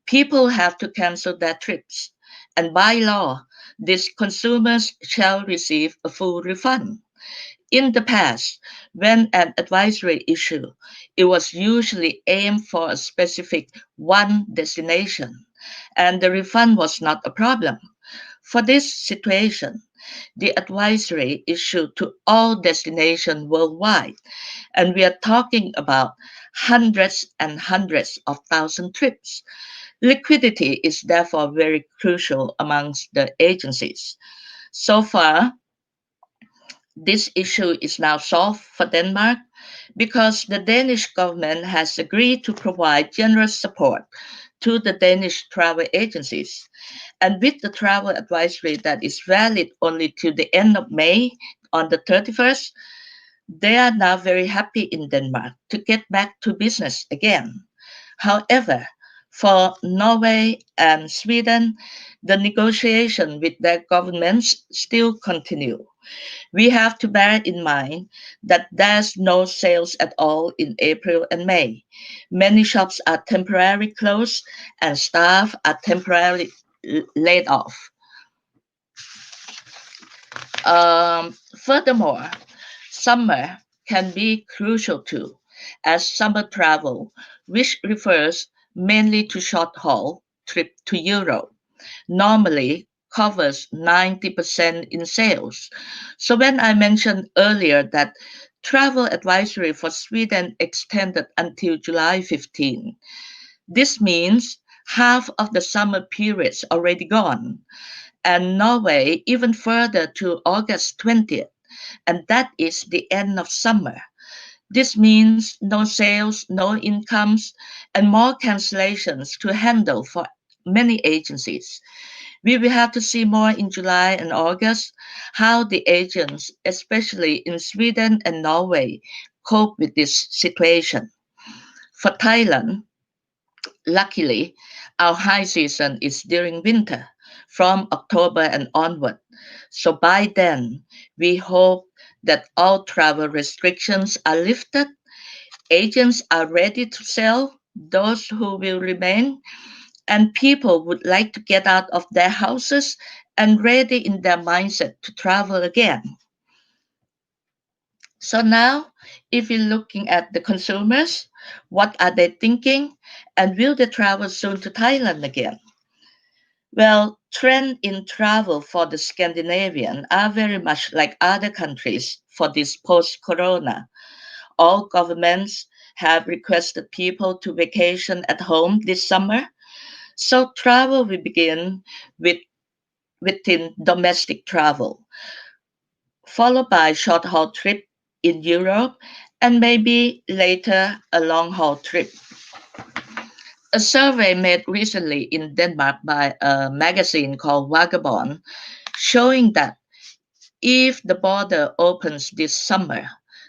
people have to cancel their trips, and by law, these consumers shall receive a full refund. In the past, when an advisory issue, it was usually aimed for a specific one destination, and the refund was not a problem. For this situation, the advisory issued to all destinations worldwide, and we are talking about hundreds and hundreds of thousand trips. Liquidity is therefore very crucial amongst the agencies. So far, this issue is now solved for Denmark because the Danish government has agreed to provide generous support to the Danish travel agencies. And with the travel advisory that is valid only to the end of May on the 31st, they are now very happy in Denmark to get back to business again. However, for Norway and Sweden, the negotiation with their governments still continue. We have to bear in mind that there's no sales at all in April and May. Many shops are temporarily closed and staff are temporarily laid off. Furthermore, summer can be crucial too, as summer travel, which refers mainly to short haul trip to Europe, normally covers 90% in sales. So when I mentioned earlier that travel advisory for Sweden extended until July 15, this means half of the summer period's already gone, and Norway even further to August 20th, and that is the end of summer. This means no sales, no incomes, and more cancellations to handle for many agencies. We will have to see more in July and August how the agents, especially in Sweden and Norway, cope with this situation. For Thailand, luckily, our high season is during winter from October and onward. So by then, we hope that all travel restrictions are lifted, agents are ready to sell, those who will remain, and people would like to get out of their houses and ready in their mindset to travel again. So now, if you're looking at the consumers, what are they thinking? And will they travel soon to Thailand again? Well, trend in travel for the Scandinavian are very much like other countries for this post-corona. All governments have requested people to vacation at home this summer, so travel will begin with within domestic travel, followed by short haul trip in Europe, and maybe later a long haul trip. A survey made recently in Denmark by a magazine called Vagabond showing that if the border opens this summer,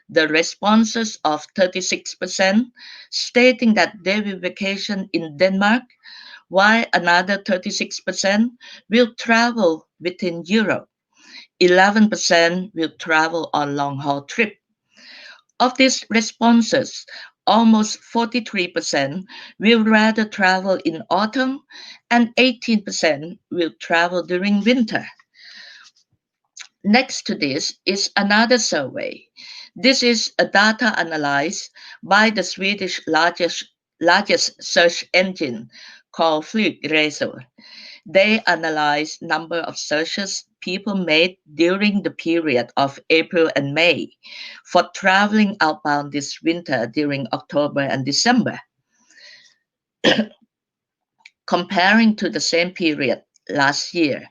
the responses of 36% stating that they will vacation in Denmark, while another 36% will travel within Europe. 11% will travel on long haul trip. Of these responses, almost 43% will rather travel in autumn and 18% will travel during winter. Next to this is another survey. This is a data analyzed by the Swedish largest search engine called Flygresor. They analyze number of searches people made during the period of April and May for traveling outbound this winter during October and December. Comparing to the same period last year,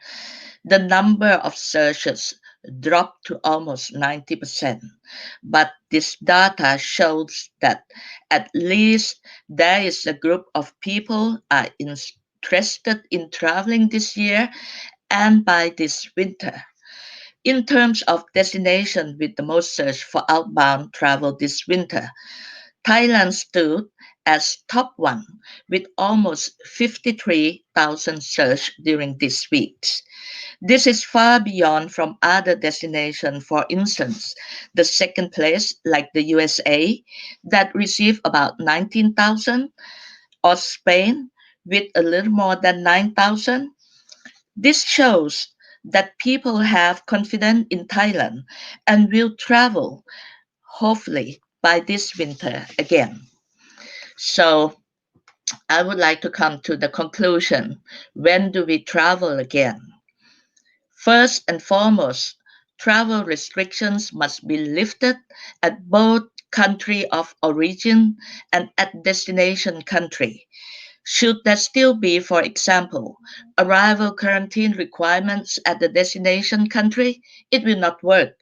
the number of searches dropped to almost 90%. But this data shows that at least there is a group of people are interested in traveling this year and by this winter. In terms of destination with the most search for outbound travel this winter, Thailand stood as top one with almost 53,000 search during this week. This is far beyond from other destinations. For instance, the second place, like the USA, that received about 19,000, or Spain with a little more than 9,000. This shows that people have confidence in Thailand and will travel, hopefully, by this winter again. So, I would like to come to the conclusion. When do we travel again? First and foremost, travel restrictions must be lifted at both country of origin and at destination country. Should there still be, for example, arrival quarantine requirements at the destination country, it will not work.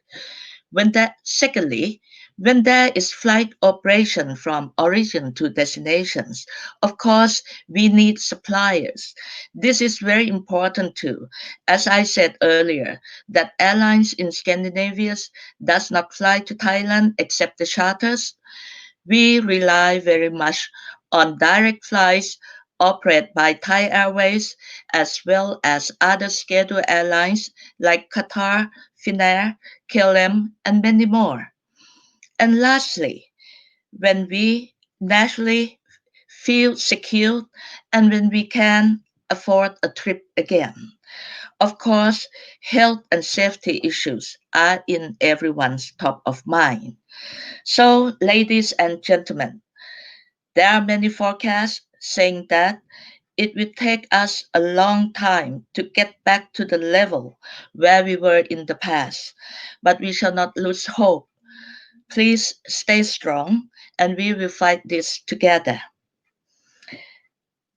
Secondly, when there is flight operation from origin to destinations, of course, we need suppliers. This is very important too. As I said earlier, that airlines in Scandinavia does not fly to Thailand except the charters. We rely very much on direct flights operated by Thai Airways as well as other scheduled airlines like Qatar, Finnair, KLM, and many more. And lastly, when we naturally feel secure and when we can afford a trip again. Of course, health and safety issues are in everyone's top of mind. So, ladies and gentlemen, there are many forecasts saying that it will take us a long time to get back to the level where we were in the past, but we shall not lose hope. Please stay strong and we will fight this together.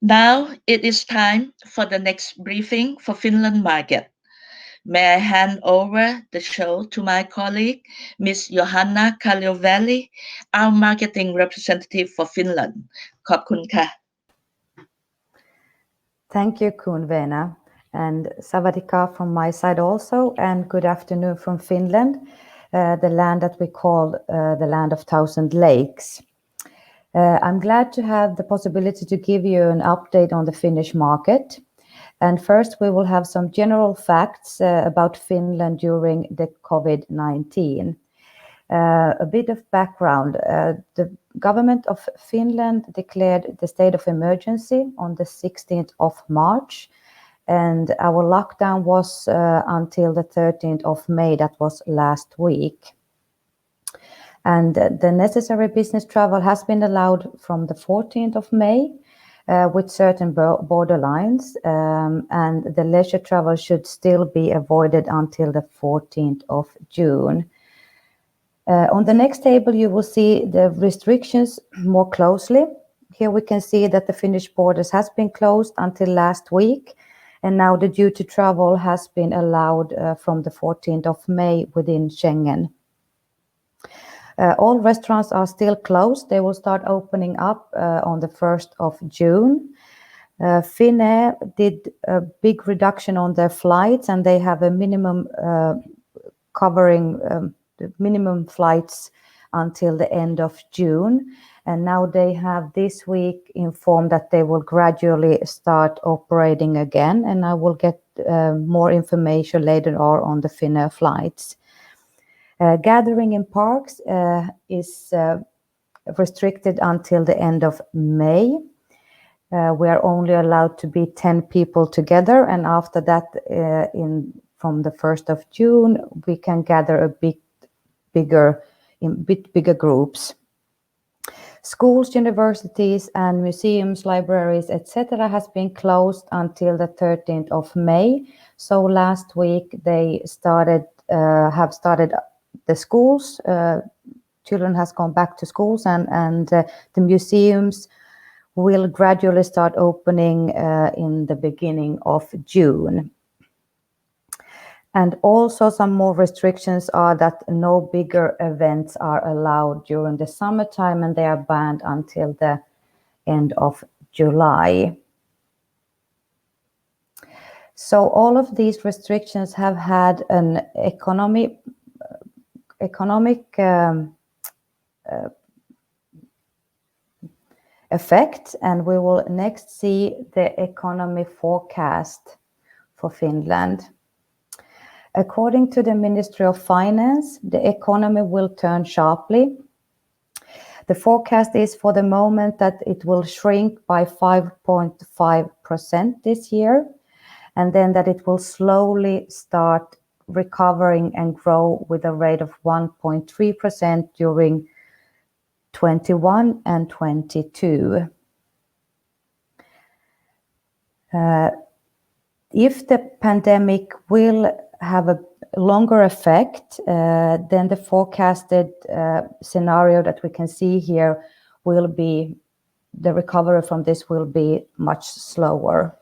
Now it is time for the next briefing for Finland market. May I hand over the show to my colleague, Ms. Johanna Kallioväli, our marketing representative for Finland. ขอบคุณค่ะ Thank you, Kun-Veena, and Savadika from my side also, and good afternoon from Finland, the land that we call the land of thousand lakes. I'm glad to have the possibility to give you an update on the Finnish market. And first, we will have some general facts about Finland during the COVID-19. A bit of background. The government of Finland declared the state of emergency on the 16th of March, and our lockdown was until the 13th of May, that was last week. And the necessary business travel has been allowed from the 14th of May, with certain borderlines, and the leisure travel should still be avoided until the 14th of June. On the next table, you will see the restrictions more closely. Here we can see that the Finnish borders has been closed until last week, and now the duty travel has been allowed from the 14th of May within Schengen. All restaurants are still closed. They will start opening up on the 1st of June. Finnair did a big reduction on their flights, and they have a minimum covering the minimum flights until the end of June. And now they have this week informed that they will gradually start operating again. And I will get more information later on the Finnair flights. Gathering in parks is restricted until the end of May. We are only allowed to be 10 people together. And after that, from the 1st of June, we can gather a bit bigger groups. Schools, universities, and museums, libraries, etc., has been closed until the 13th of May. So last week they have started the schools. Children has gone back to schools, and the museums will gradually start opening in the beginning of June. And also some more restrictions are that no bigger events are allowed during the summertime, and they are banned until the end of July. So all of these restrictions have had an economic effect, and we will next see the economy forecast for Finland. According to the Ministry of Finance, the economy will turn sharply. The forecast is for the moment that it will shrink by 5.5% this year, and then that it will slowly start recovering and grow with a rate of 1.3% during 21 and 22. If the pandemic will have a longer effect, then the forecasted scenario that we can see here will be, the recovery from this will be much slower.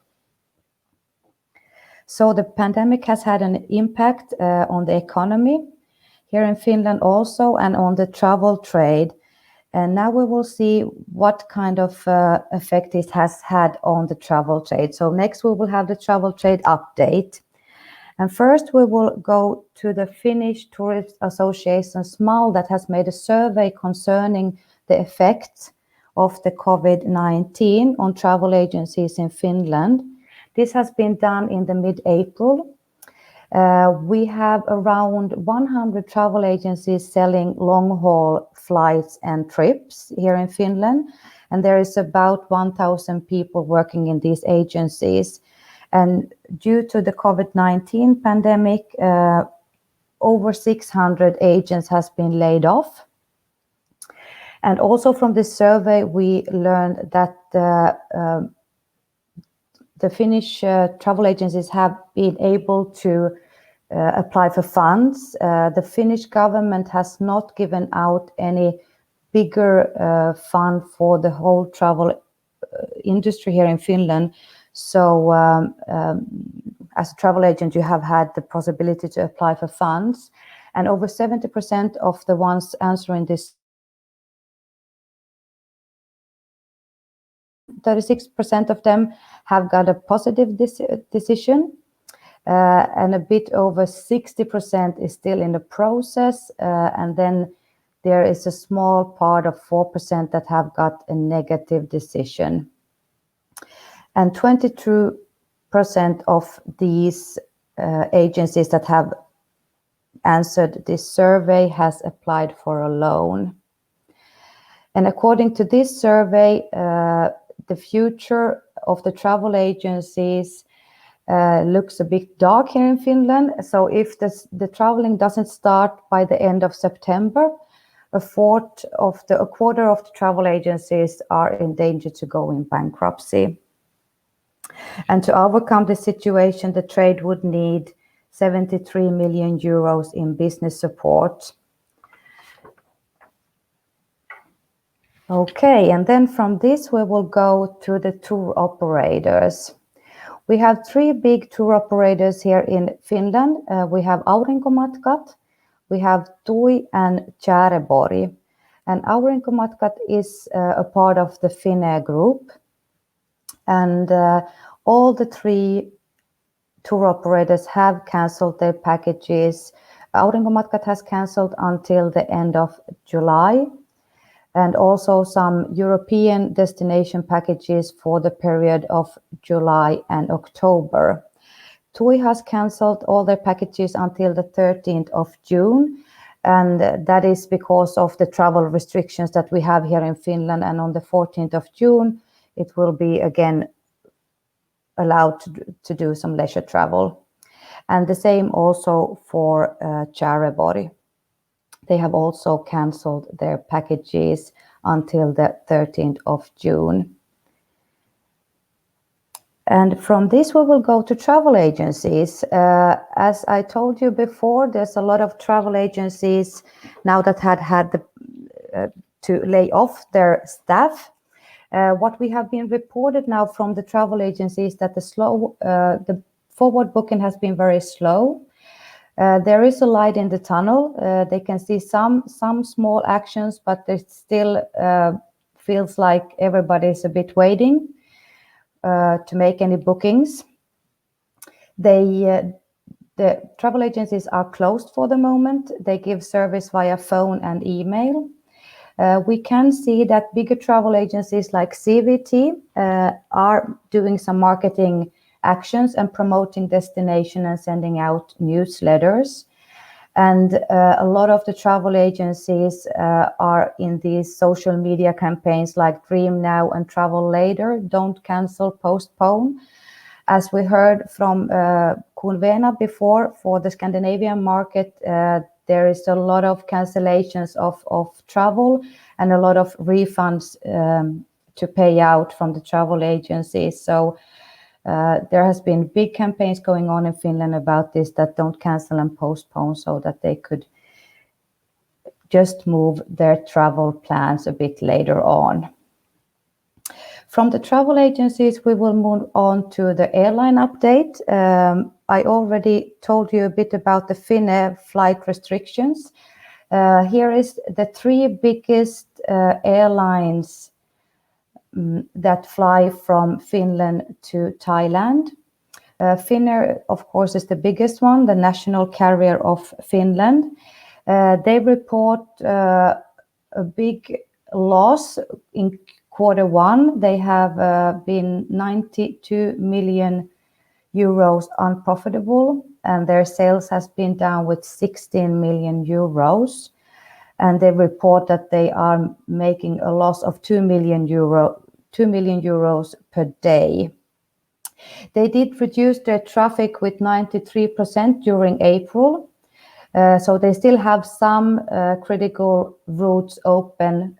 So the pandemic has had an impact on the economy here in Finland also, and on the travel trade. And now we will see what kind of effect it has had on the travel trade. So next we will have the travel trade update. And first we will go to the Finnish Tourist Association SMAL that has made a survey concerning the effects of the COVID-19 on travel agencies in Finland. This has been done in the mid-April. We have around 100 travel agencies selling long-haul flights and trips here in Finland. And there is about 1,000 people working in these agencies. And due to the COVID-19 pandemic, over 600 agents has been laid off. And also from this survey, we learned that the Finnish travel agencies have been able to apply for funds. The Finnish government has not given out any bigger fund for the whole travel industry here in Finland. So as a travel agent, you have had the possibility to apply for funds. And over 70% of the ones answering this, 36% of them have got a positive decision. And a bit over 60% is still in the process. And then there is a small part of 4% that have got a negative decision. And 22% of these agencies that have answered this survey has applied for a loan. And according to this survey, the future of the travel agencies looks a bit dark here in Finland. So if the traveling doesn't start by the end of September, a quarter of the travel agencies are in danger to go in bankruptcy. And to overcome the situation, the trade would need 73 million euros in business support. Okay, and then from this we will go to the tour operators. We have 3 big tour operators here in Finland. We have Aurinkomatkat, we have TUI and Käärebory. And Aurinkomatkat is a part of the Finnair group. And all the 3 tour operators have cancelled their packages. Aurinkomatkat has cancelled until the end of July, and also some European destination packages for the period of July and October. TUI has cancelled all their packages until the 13th of June, and that is because of the travel restrictions that we have here in Finland. And on the 14th of June, it will be again allowed to do some leisure travel. And the same also for Käärebory. They have also cancelled their packages until the 13th of June. And from this we will go to travel agencies. As I told you before, there's a lot of travel agencies now that had to lay off their staff. What we have been reported now from the travel agencies that the forward booking has been very slow. There is a light in the tunnel. They can see some small actions, but it still feels like everybody is a bit waiting to make any bookings. The travel agencies are closed for the moment. They give service via phone and email. We can see that bigger travel agencies like CVT are doing some marketing actions and promoting destination and sending out newsletters. And a lot of the travel agencies are in these social media campaigns like Dream Now and Travel Later, don't cancel, postpone. As we heard from Kunvena before, for the Scandinavian market, there is a lot of cancellations of travel and a lot of refunds to pay out from the travel agencies. So there has been big campaigns going on in Finland about this, that don't cancel and postpone, so that they could just move their travel plans a bit later on. From the travel agencies, we will move on to the airline update. I already told you a bit about the Finnair flight restrictions. Here is the 3 biggest airlines that fly from Finland to Thailand. Finnair, of course, is the biggest one, the national carrier of Finland. They report a big loss in Q1. They have been 92 million euros unprofitable, and their sales has been down with 16 million euros. And they report that they are making a loss of 2 million euros per day. They did reduce their traffic with 93% during April. So they still have some critical routes open,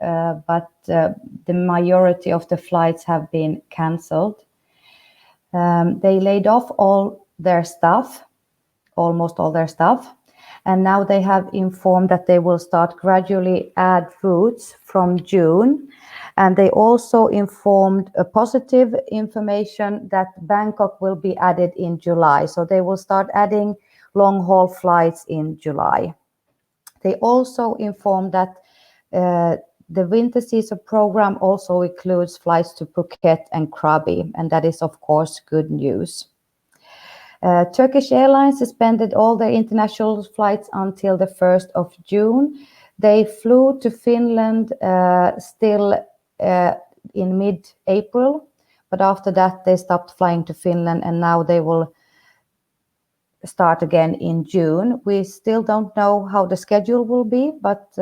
but the majority of the flights have been cancelled. They laid off all their staff, almost all their staff. And now they have informed that they will start gradually add routes from June. And they also informed a positive information that Bangkok will be added in July. So they will start adding long-haul flights in July. They also informed that the winter season program also includes flights to Phuket and Krabi, and that is, of course, good news. Turkish Airlines suspended all their international flights until the 1st of June. They flew to Finland still in mid-April, but after that they stopped flying to Finland, and now they will start again in June. We still don't know how the schedule will be, but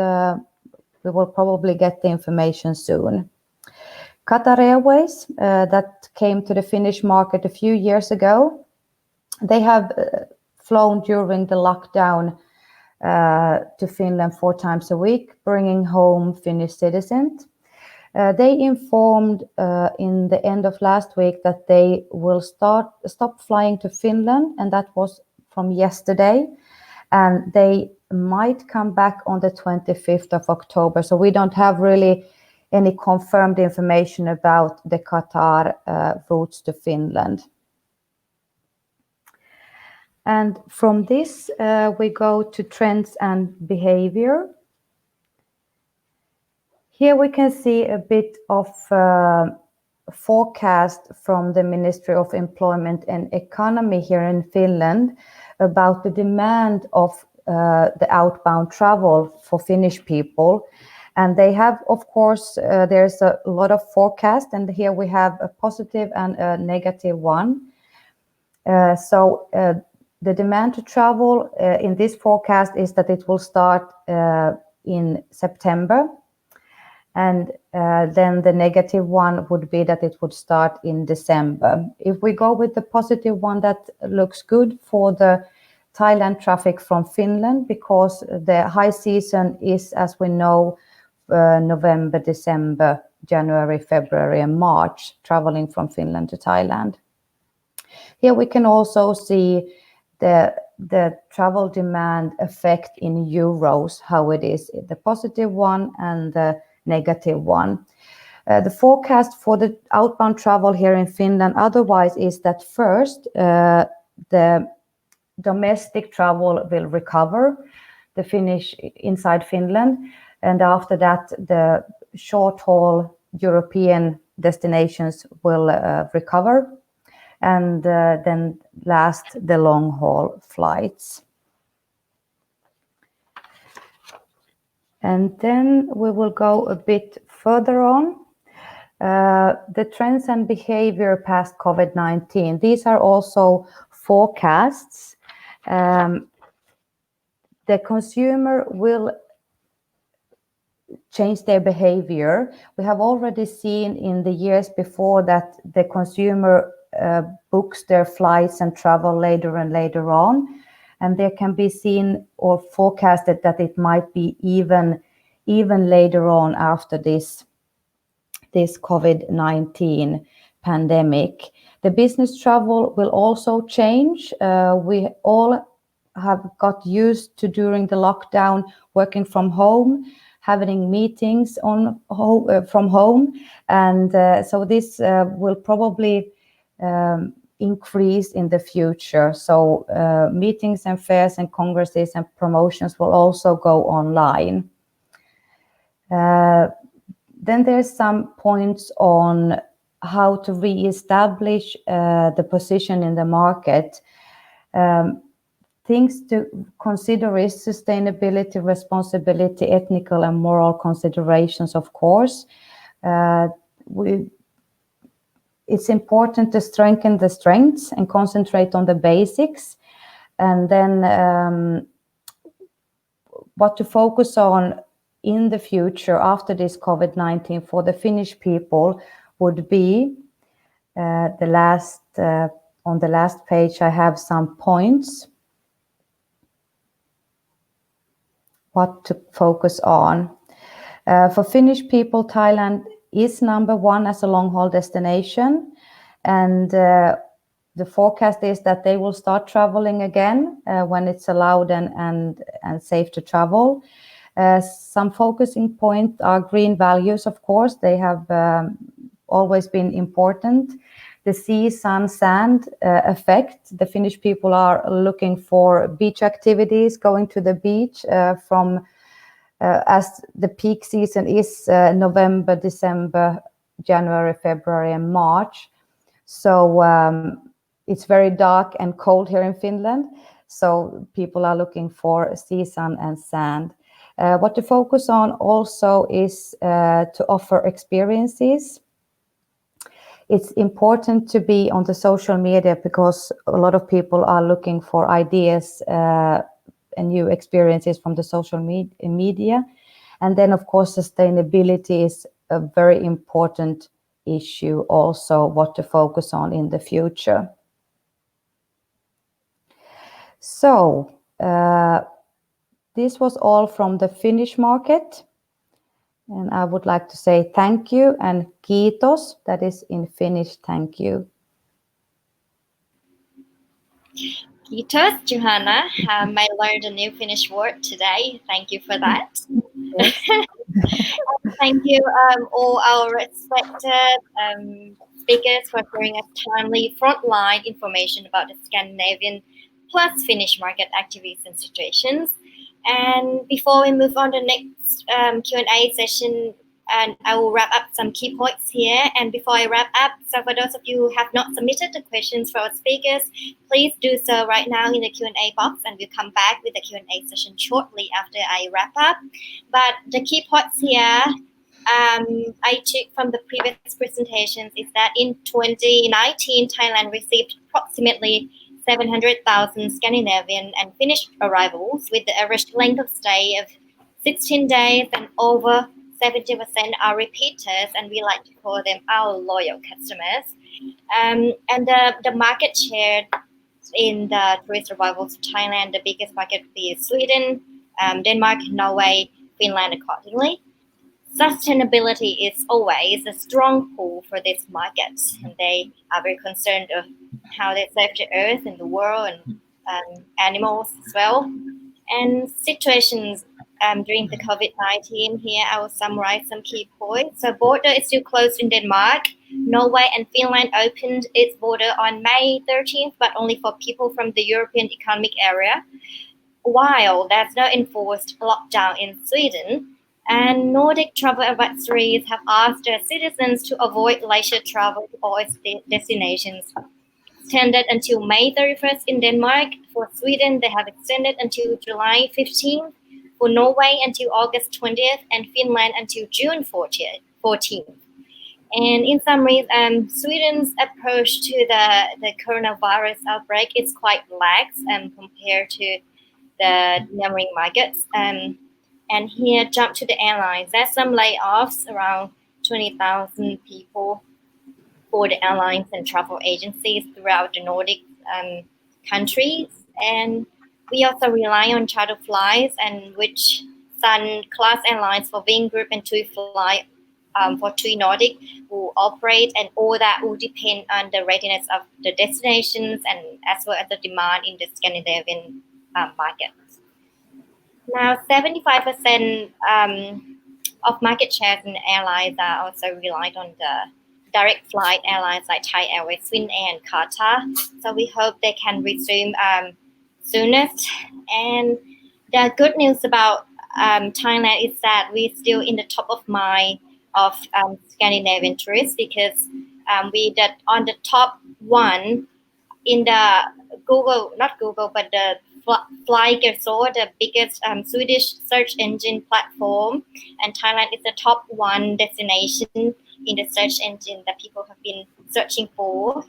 we will probably get the information soon. Qatar Airways, that came to the Finnish market a few years ago, they have flown during the lockdown to Finland 4 times a week, bringing home Finnish citizens. They informed in the end of last week that they will stop flying to Finland, and that was from yesterday. And they might come back on the 25th of October. So we don't have really any confirmed information about the Qatar routes to Finland. And from this, we go to trends and behavior. Here we can see a bit of forecast from the Ministry of Employment and Economy here in Finland about the demand of the outbound travel for Finnish people. And they have, of course, there's a lot of forecast, and here we have a positive and a negative one. So the demand to travel in this forecast is that it will start in September. And then the negative one would be that it would start in December. If we go with the positive one, that looks good for the Thailand traffic from Finland, because the high season is, as we know, November, December, January, February, and March, traveling from Finland to Thailand. Here we can also see the travel demand effect in euros, how it is, the positive one and the negative one. The forecast for the outbound travel here in Finland otherwise is that first the domestic travel will recover, the Finnish inside Finland, and after that the short haul European destinations will recover, and then last the long haul flights. And then we will go a bit further on. The trends and behavior past COVID-19. These are also forecasts. The consumer will change their behavior. We have already seen in the years before that the consumer books their flights and travel later and later on. And there can be seen or forecasted that it might be even later on after this COVID-19 pandemic. The business travel will also change. We all have got used to, during the lockdown, working from home, having meetings from home. And so this will probably increase in the future. So meetings and fairs and congresses and promotions will also go online. Then there's some points on how to re-establish the position in the market. Things to consider is sustainability, responsibility, ethical and moral considerations, of course. It's important to strengthen the strengths and concentrate on the basics. And then what to focus on in the future after this COVID-19 for the Finnish people would be on the last page, I have some points. What to focus on. For Finnish people, Thailand is number one as a long-haul destination, and the forecast is that they will start traveling again when it's allowed and safe to travel. Some focusing points are green values, of course. They have always been important. The sea, sun, sand effect. The Finnish people are looking for beach activities, going to the beach as the peak season is November, December, January, February, and March. So it's very dark and cold here in Finland. So people are looking for sea, sun, and sand. What to focus on also is to offer experiences. It's important to be on the social media because a lot of people are looking for ideas and new experiences from the social media. And then, of course, sustainability is a very important issue also, what to focus on in the future. So This was all from the Finnish market. And I would like to say thank you and kiitos, that is in Finnish, thank you. Kiitos, Johanna. I learned a new Finnish word today. Thank you for that. Yes. Thank you, all our respected speakers for sharing us timely frontline information about the Scandinavian plus Finnish market activities and situations. And before we move on to the next Q&A session, and I will wrap up some key points here. And before I wrap up, so for those of you who have not submitted the questions for our speakers, please do so right now in the Q&A box, and we'll come back with the Q&A session shortly after I wrap up. But the key points here I took from the previous presentations is that in 2019, Thailand received approximately 700,000 Scandinavian and Finnish arrivals with the average length of stay of 16 days, and over 70% are repeaters, and we like to call them our loyal customers. And the market share in the tourist arrivals to Thailand, the biggest market would be Sweden, Denmark, Norway, Finland accordingly. Sustainability is always a strong pull for this market, and they are very concerned of how they save the earth and the world and animals as well. And situations during the COVID-19, here I will summarize some key points. So border is still closed in Denmark. Norway and Finland opened its border on May 13th, but only for people from the European Economic Area, while there's no enforced lockdown in Sweden. And Nordic travel advisories have asked their citizens to avoid leisure travel to all its destinations. Extended until May 31st in Denmark. For Sweden, they have extended until July 15th. For Norway, until August 20th, and Finland until June 14th. And in summary, Sweden's approach to the coronavirus outbreak is quite lax compared to the neighboring markets. And here, jump to the airlines. There's some layoffs, around 20,000 people for the airlines and travel agencies throughout the Nordic countries. And we also rely on charter flights, and which Sun Class Airlines for Ving Group and TUI Fly for TUI Nordic will operate, and all that will depend on the readiness of the destinations and as well as the demand in the Scandinavian markets. Now, 75% of market shares in airlines are also relied on the direct flight airlines like Thai Airways, Swin Air, and Qatar. So we hope they can resume soonest. And the good news about Thailand is that we're still in the top of mind of Scandinavian tourists, because we that on the top one in the Google, not Google, but the Flygersor, the biggest Swedish search engine platform, and Thailand is the top one destination in the search engine that people have been searching for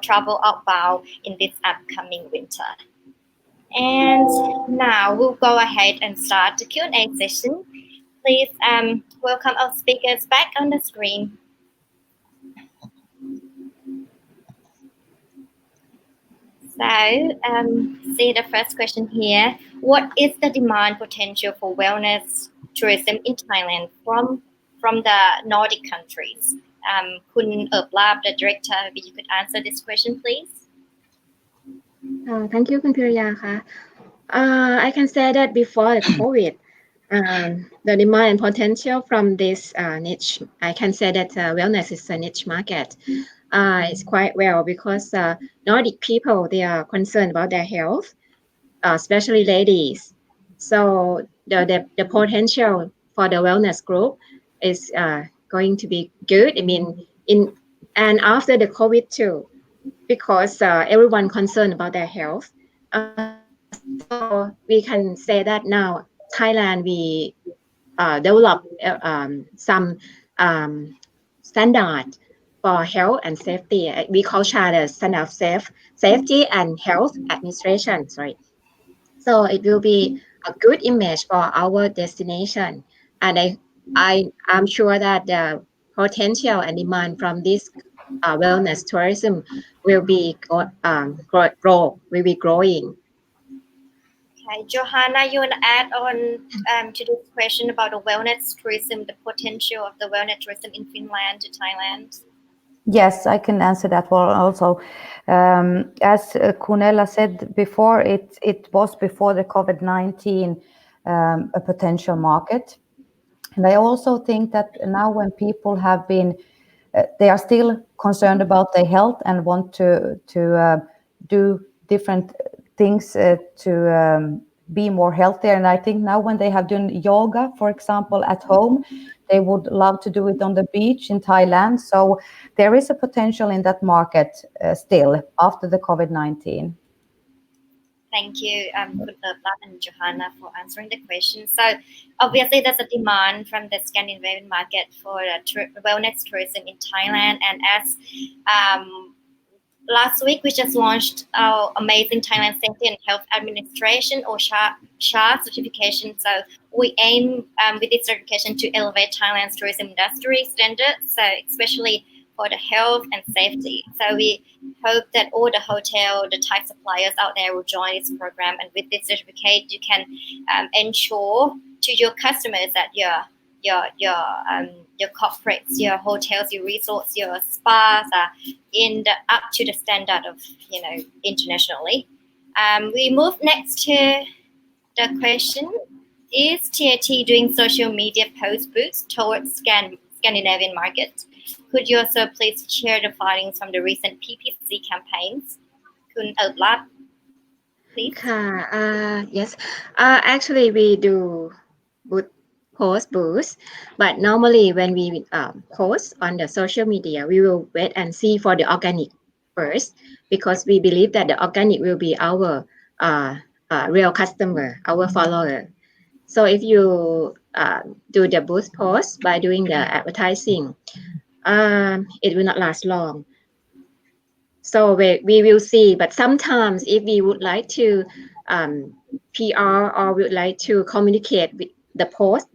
travel outbound in this upcoming winter. And now we'll go ahead and start the Q&A session. Please welcome our speakers back on the screen. So, see the first question here. What is the demand potential for wellness tourism in Thailand from the Nordic countries? Kun Erblab, the director, maybe you could answer this question, please. Thank you, Kun Piraya. I can say that before the COVID, the demand and potential from this niche, I can say that wellness is a niche market. It's quite well, because Nordic people, they are concerned about their health, especially ladies. So the potential for the wellness group is going to be good. I mean, and after the COVID too, because everyone concerned about their health. So we can say that now Thailand, we develop some standard for health and safety. We call charter standard of safety and health administration. Sorry. So it will be a good image for our destination, and I'm sure that the potential and demand from this wellness tourism will be growing. Okay, Johanna, you want to add on to this question about the wellness tourism, the potential of the wellness tourism in Finland to Thailand? Yes, I can answer that one also. As Kunella said before, it was before the COVID-19 a potential market. And I also think that now when people have been, they are still concerned about their health and want to do different things to be more healthier. And I think now when they have done yoga, for example, at home, they would love to do it on the beach in Thailand. So there is a potential in that market still after the COVID-19. Thank you, Kunla and Johanna, for answering the question. So, obviously, there's a demand from the Scandinavian market for wellness tourism in Thailand. And as last week, we just launched our amazing Thailand Safety and Health Administration or SHA certification. So, we aim with this certification to elevate Thailand's tourism industry standards, so especially for the health and safety. So we hope that all the hotel, the Thai suppliers out there will join this program. And with this certificate, you can ensure to your customers that your corporates, your hotels, your resorts, your spas are up to the standard of internationally. We move next to the question: is TAT doing social media post boosts towards Scandinavian market? Could you also please share the findings from the recent PPC campaigns? Kun Lap, please. Yes. Actually, we do post booths, but normally when we post on the social media, we will wait and see for the organic first, because we believe that the organic will be our real customer, our follower. So if you do the boost post by doing the advertising, it will not last long. So we will see. But sometimes if we would like to PR or would like to communicate with the post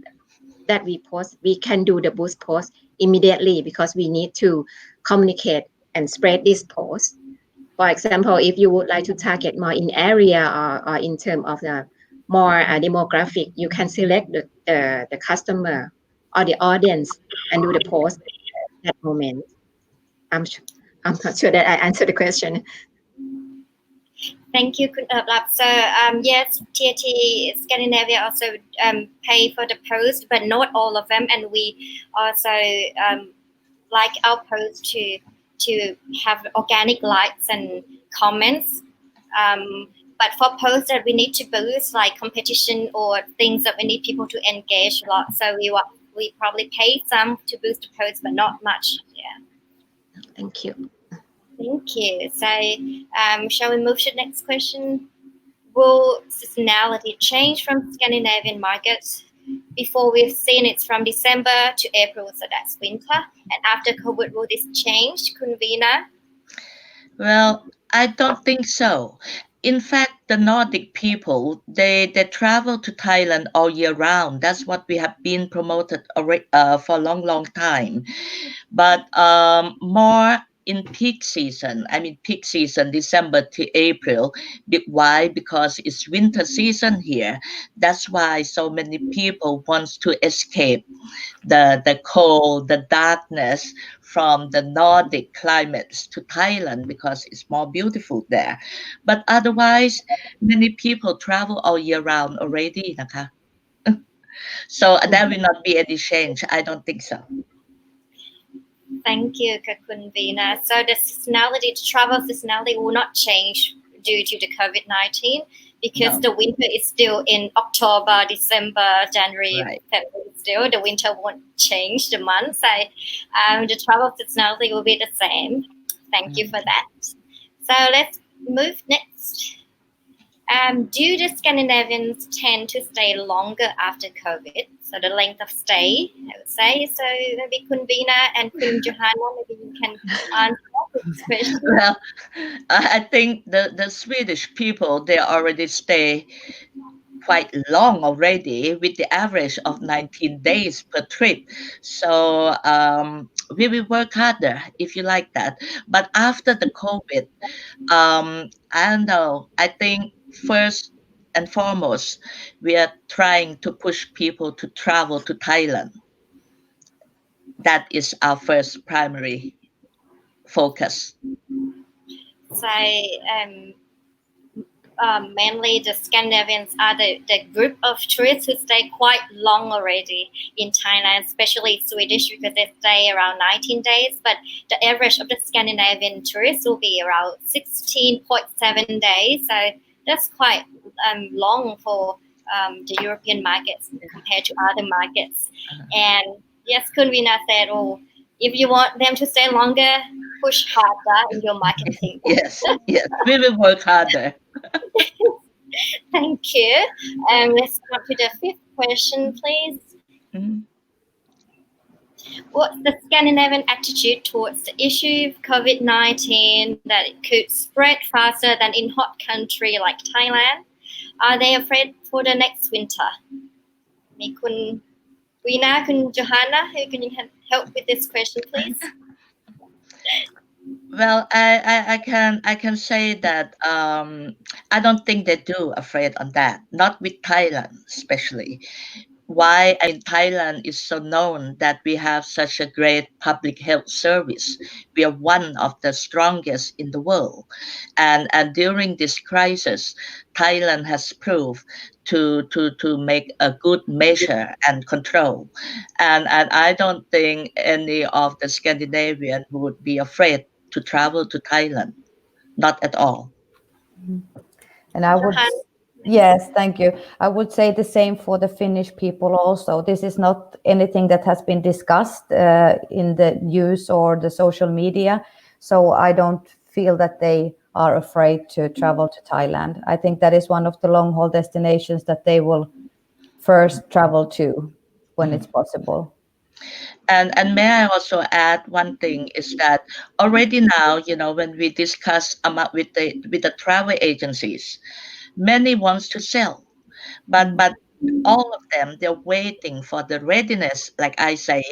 that we post, we can do the boost post immediately, because we need to communicate and spread this post. For example, if you would like to target more in area or in terms of the more demographic, you can select the customer or the audience and do the post at that moment. I'm not sure that I answered the question. Thank you, Kun Lap. So yes, TAT Scandinavia also pay for the post, but not all of them. And we also like our post to have organic likes and comments. But for posts that we need to boost, like competition or things that we need people to engage a lot, so we probably pay some to boost the post, but not much. Yeah. Thank you. Thank you. So, shall we move to the next question? Will seasonality change from Scandinavian markets? Before we've seen it's from December to April, so that's winter. And after COVID, will this change, Kunvina? Well, I don't think so. In fact, the Nordic people, they travel to Thailand all year round. That's what we have been promoted for a long time. But more in peak season. I mean, peak season, December to April. Why? Because it's winter season here. That's why so many people wants to escape the cold, the darkness from the Nordic climates to Thailand, because it's more beautiful there. But otherwise, many people travel all year round already. Naka. So there will not be any change. I don't think so. Thank you, Kunvina. So the seasonality, travel seasonality will not change due to the COVID-19, because the winter is still in October, December, January, Right. February. Still, the winter won't change the months. The travel seasonality will be the same. Thank you for that. So let's move next. Do the Scandinavians tend to stay longer after COVID? So the length of stay, I would say. So maybe Kunvina and Kun Johanna, maybe you can answer this question. Well, I think the Swedish people, they already stay quite long already, with the average of 19 days per trip. So we will work harder if you like that. But after the COVID, I don't know. I think first and foremost, we are trying to push people to travel to Thailand. That is our first primary focus. So mainly the Scandinavians are the group of tourists who stay quite long already in Thailand, especially Swedish because they stay around 19 days. But the average of the Scandinavian tourists will be around 16.7 days. So that's quite long for the European markets compared to other markets. And yes, Kunvina said, oh, if you want them to stay longer, push harder in your marketing. Yes, yes, we will work harder. Thank you. Let's come to the fifth question, please. Mhm. What's the Scandinavian attitude towards the issue of COVID-19 that it could spread faster than in hot country like Thailand? Are they afraid for the next winter? มีคุณวีนาคุณ Johanna, who can you help with this question, please? Well, I can say that I don't think they do afraid on that. Not with Thailand, especially. Why I mean Thailand is so known that we have such a great public health service. We are one of the strongest in the world, and during this crisis, Thailand has proved to make a good measure and control, and I don't think any of the Scandinavian would be afraid to travel to Thailand, not at all. And I would, Johanna? yes, thank you. I would say the same for the Finnish people also. This is not anything that has been discussed in the news or the social media. So I don't feel that they are afraid to travel to Thailand. I think that is one of the long haul destinations that they will first travel to when it's possible. And may I also add one thing is that already now, when we discuss with the travel agencies, many wants to sell, but all of them they're waiting for the readiness, like I say,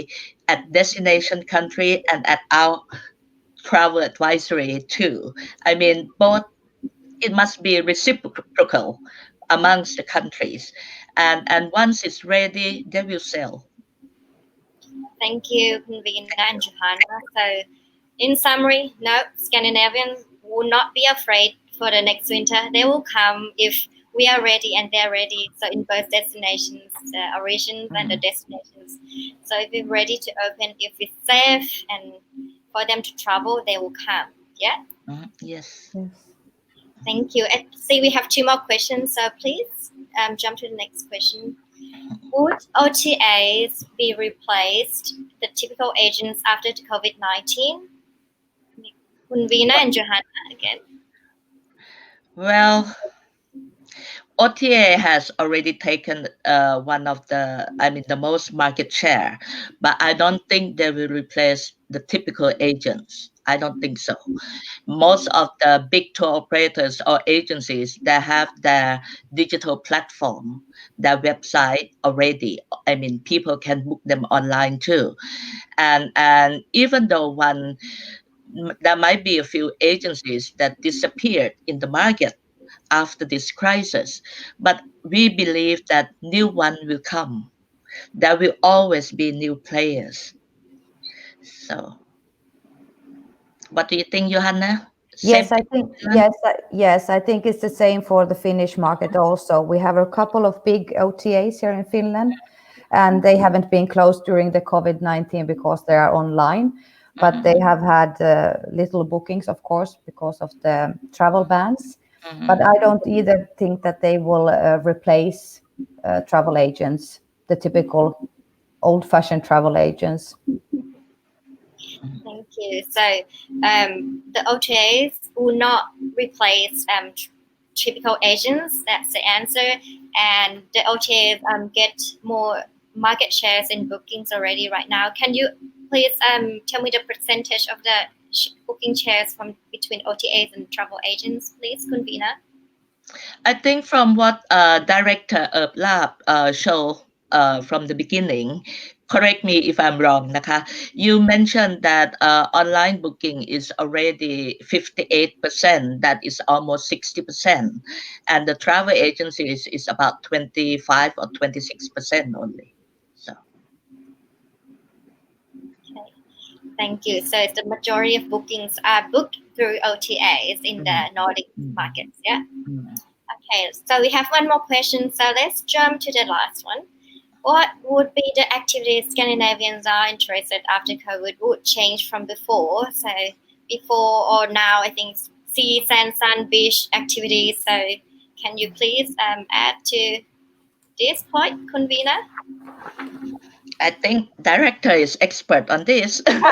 at destination country and at our travel advisory too. I mean, both it must be reciprocal amongst the countries, and once it's ready, they will sell. Thank you, Kunvina and Johanna. So, in summary, no, Scandinavians will not be afraid for the next winter. They will come if we are ready and they're ready. So, in both destinations, the origins and the destinations. So, if we're ready to open, if it's safe and for them to travel, they will come. Yeah. Yes. Yes. Thank you. And see, we have two more questions. So, please jump to the next question. Would OTAs be replaced the typical agents after the COVID-19? Kunvina and Johanna again. Well, OTA has already taken one of the most market share, but I don't think they will replace the typical agents. I don't think so. Most of the big tour operators or agencies that have their digital platform, their website already. I mean, people can book them online too. And even though there might be a few agencies that disappeared in the market after this crisis, but we believe that new one will come. There will always be new players. So, what do you think, Johanna? Same Yes, I thing. think yes, I think it's the same for the Finnish market also. We have a couple of big OTAs here in Finland, and they haven't been closed during the COVID-19 because they are online, but they have had little bookings, of course, because of the travel bans. But I don't either think that they will replace travel agents, the typical old-fashioned travel agents. Thank you. So the OTAs will not replace typical agents. That's the answer. And the OTAs get more market shares in bookings already right now. Can you please tell me the percentage of the booking shares from between OTAs and travel agents, please, Kunvina? I think from what Director Lab showed from the beginning, correct me if I'm wrong, Naka. You mentioned that online booking is already 58%. That is almost 60%. And the travel agency is about 25 or 26% only. So, Okay. Thank you. So the majority of bookings are booked through OTAs in the Nordic markets. Yeah. Okay. So we have one more question. So let's jump to the last one. What would be the activities Scandinavians are interested after COVID would change from before? So before or now, I think sea, sand, sun, beach activities. So can you please add to this point, Kunvina? I think director is expert on this. but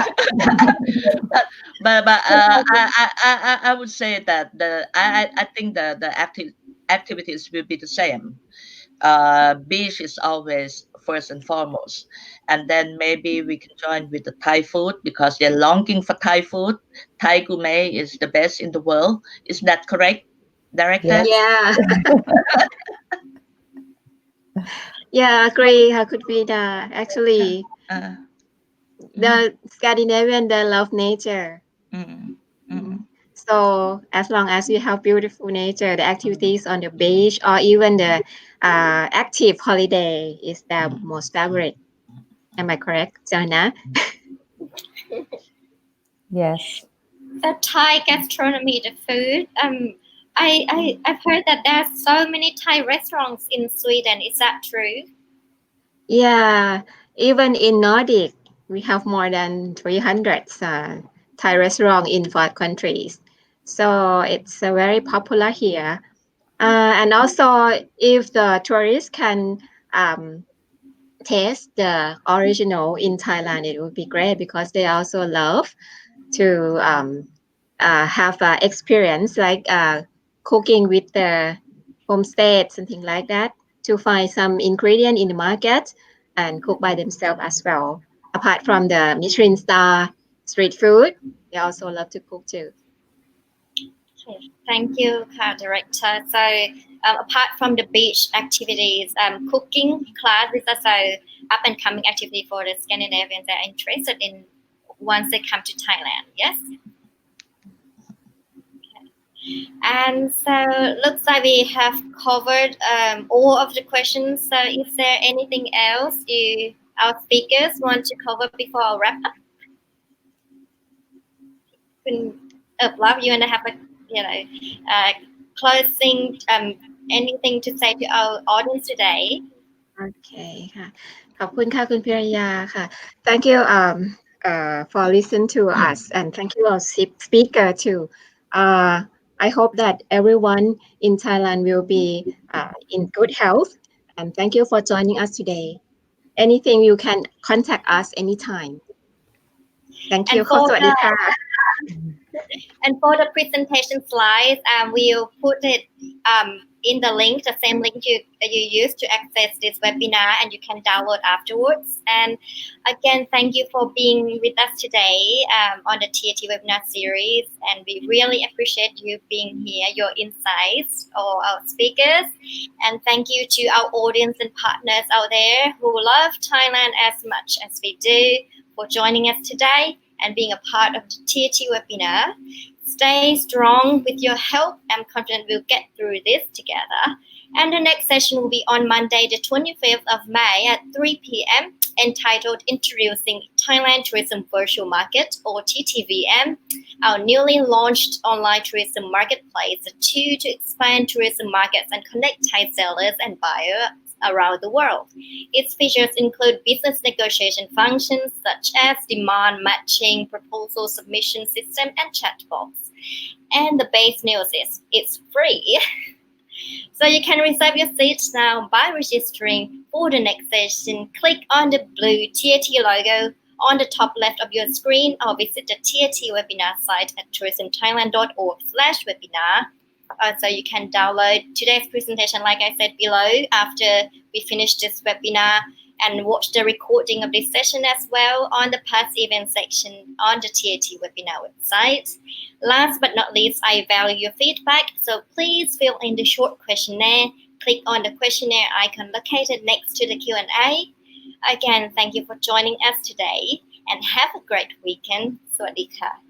I would say that I think the activities will be the same. Beach is always first and foremost, and then maybe we can join with the Thai food because they're longing for Thai food. Thai gourmet is the best in the world. Is that correct, director? Yes. Yeah. Yeah, agree. How could be that? Actually, Uh, the Scandinavian, they love nature. mm, mm, So as long as you have beautiful nature, the activities on the beach or even the active holiday is their most favorite. Am I correct, Jana? Yes. The Thai gastronomy, the food. I've heard that there are so many Thai restaurants in Sweden. Is that true? Yeah, even in Nordic, we have more than 300 Thai restaurants in 4 countries. So it's very popular here. And also, if the tourists can taste the original in Thailand, it would be great because they also love to have experience like cooking with the homestay, something like that, to find some ingredient in the market and cook by themselves as well. Apart from the Michelin star street food, they also love to cook too. Okay. Thank you, Director. So apart from the beach activities, cooking class is also up and coming activity for the Scandinavians that are interested in once they come to Thailand. Yes. And so looks like we have covered all of the questions. So is there anything else our speakers want to cover before I wrap up? Love, you want to have closing anything to say to our audience today? Okay ค่ะขอบคุณค่ะคุณพิรยาค่ะ Thank you for listening to us and thank you our speaker too. I hope that everyone in Thailand will be in good health and thank you for joining us today. Anything you can contact us anytime. Thank you ค่ะสวัสดีค่ะ And for the presentation slides, we'll put it in the link, the same link you use to access this webinar, and you can download afterwards. And again, thank you for being with us today on the TAT webinar series. And we really appreciate you being here, your insights, all our speakers. And thank you to our audience and partners out there who love Thailand as much as we do for joining us today and being a part of the TAT webinar. Stay strong with your help. I'm confident we'll get through this together. And the next session will be on Monday, the 25th of May at 3 p.m. entitled Introducing Thailand Tourism Virtual Market or TTVM, our newly launched online tourism marketplace, a tool to expand tourism markets and connect Thai sellers and buyers around the world. Its features include business negotiation functions such as demand matching, proposal submission system, and chatbots. And the base news is it's free. So you can reserve your seats now by registering for the next session. Click on the blue TAT logo on the top left of your screen or visit the TAT webinar site at tourismthailand.org/webinar. So you can download today's presentation, like I said below, after we finish this webinar, and watch the recording of this session as well on the past event section on the TAT webinar website. Last but not least, I value your feedback, so please fill in the short questionnaire. Click on the questionnaire icon located next to the Q&A. Again, thank you for joining us today and have a great weekend. สวัสดีค่ะ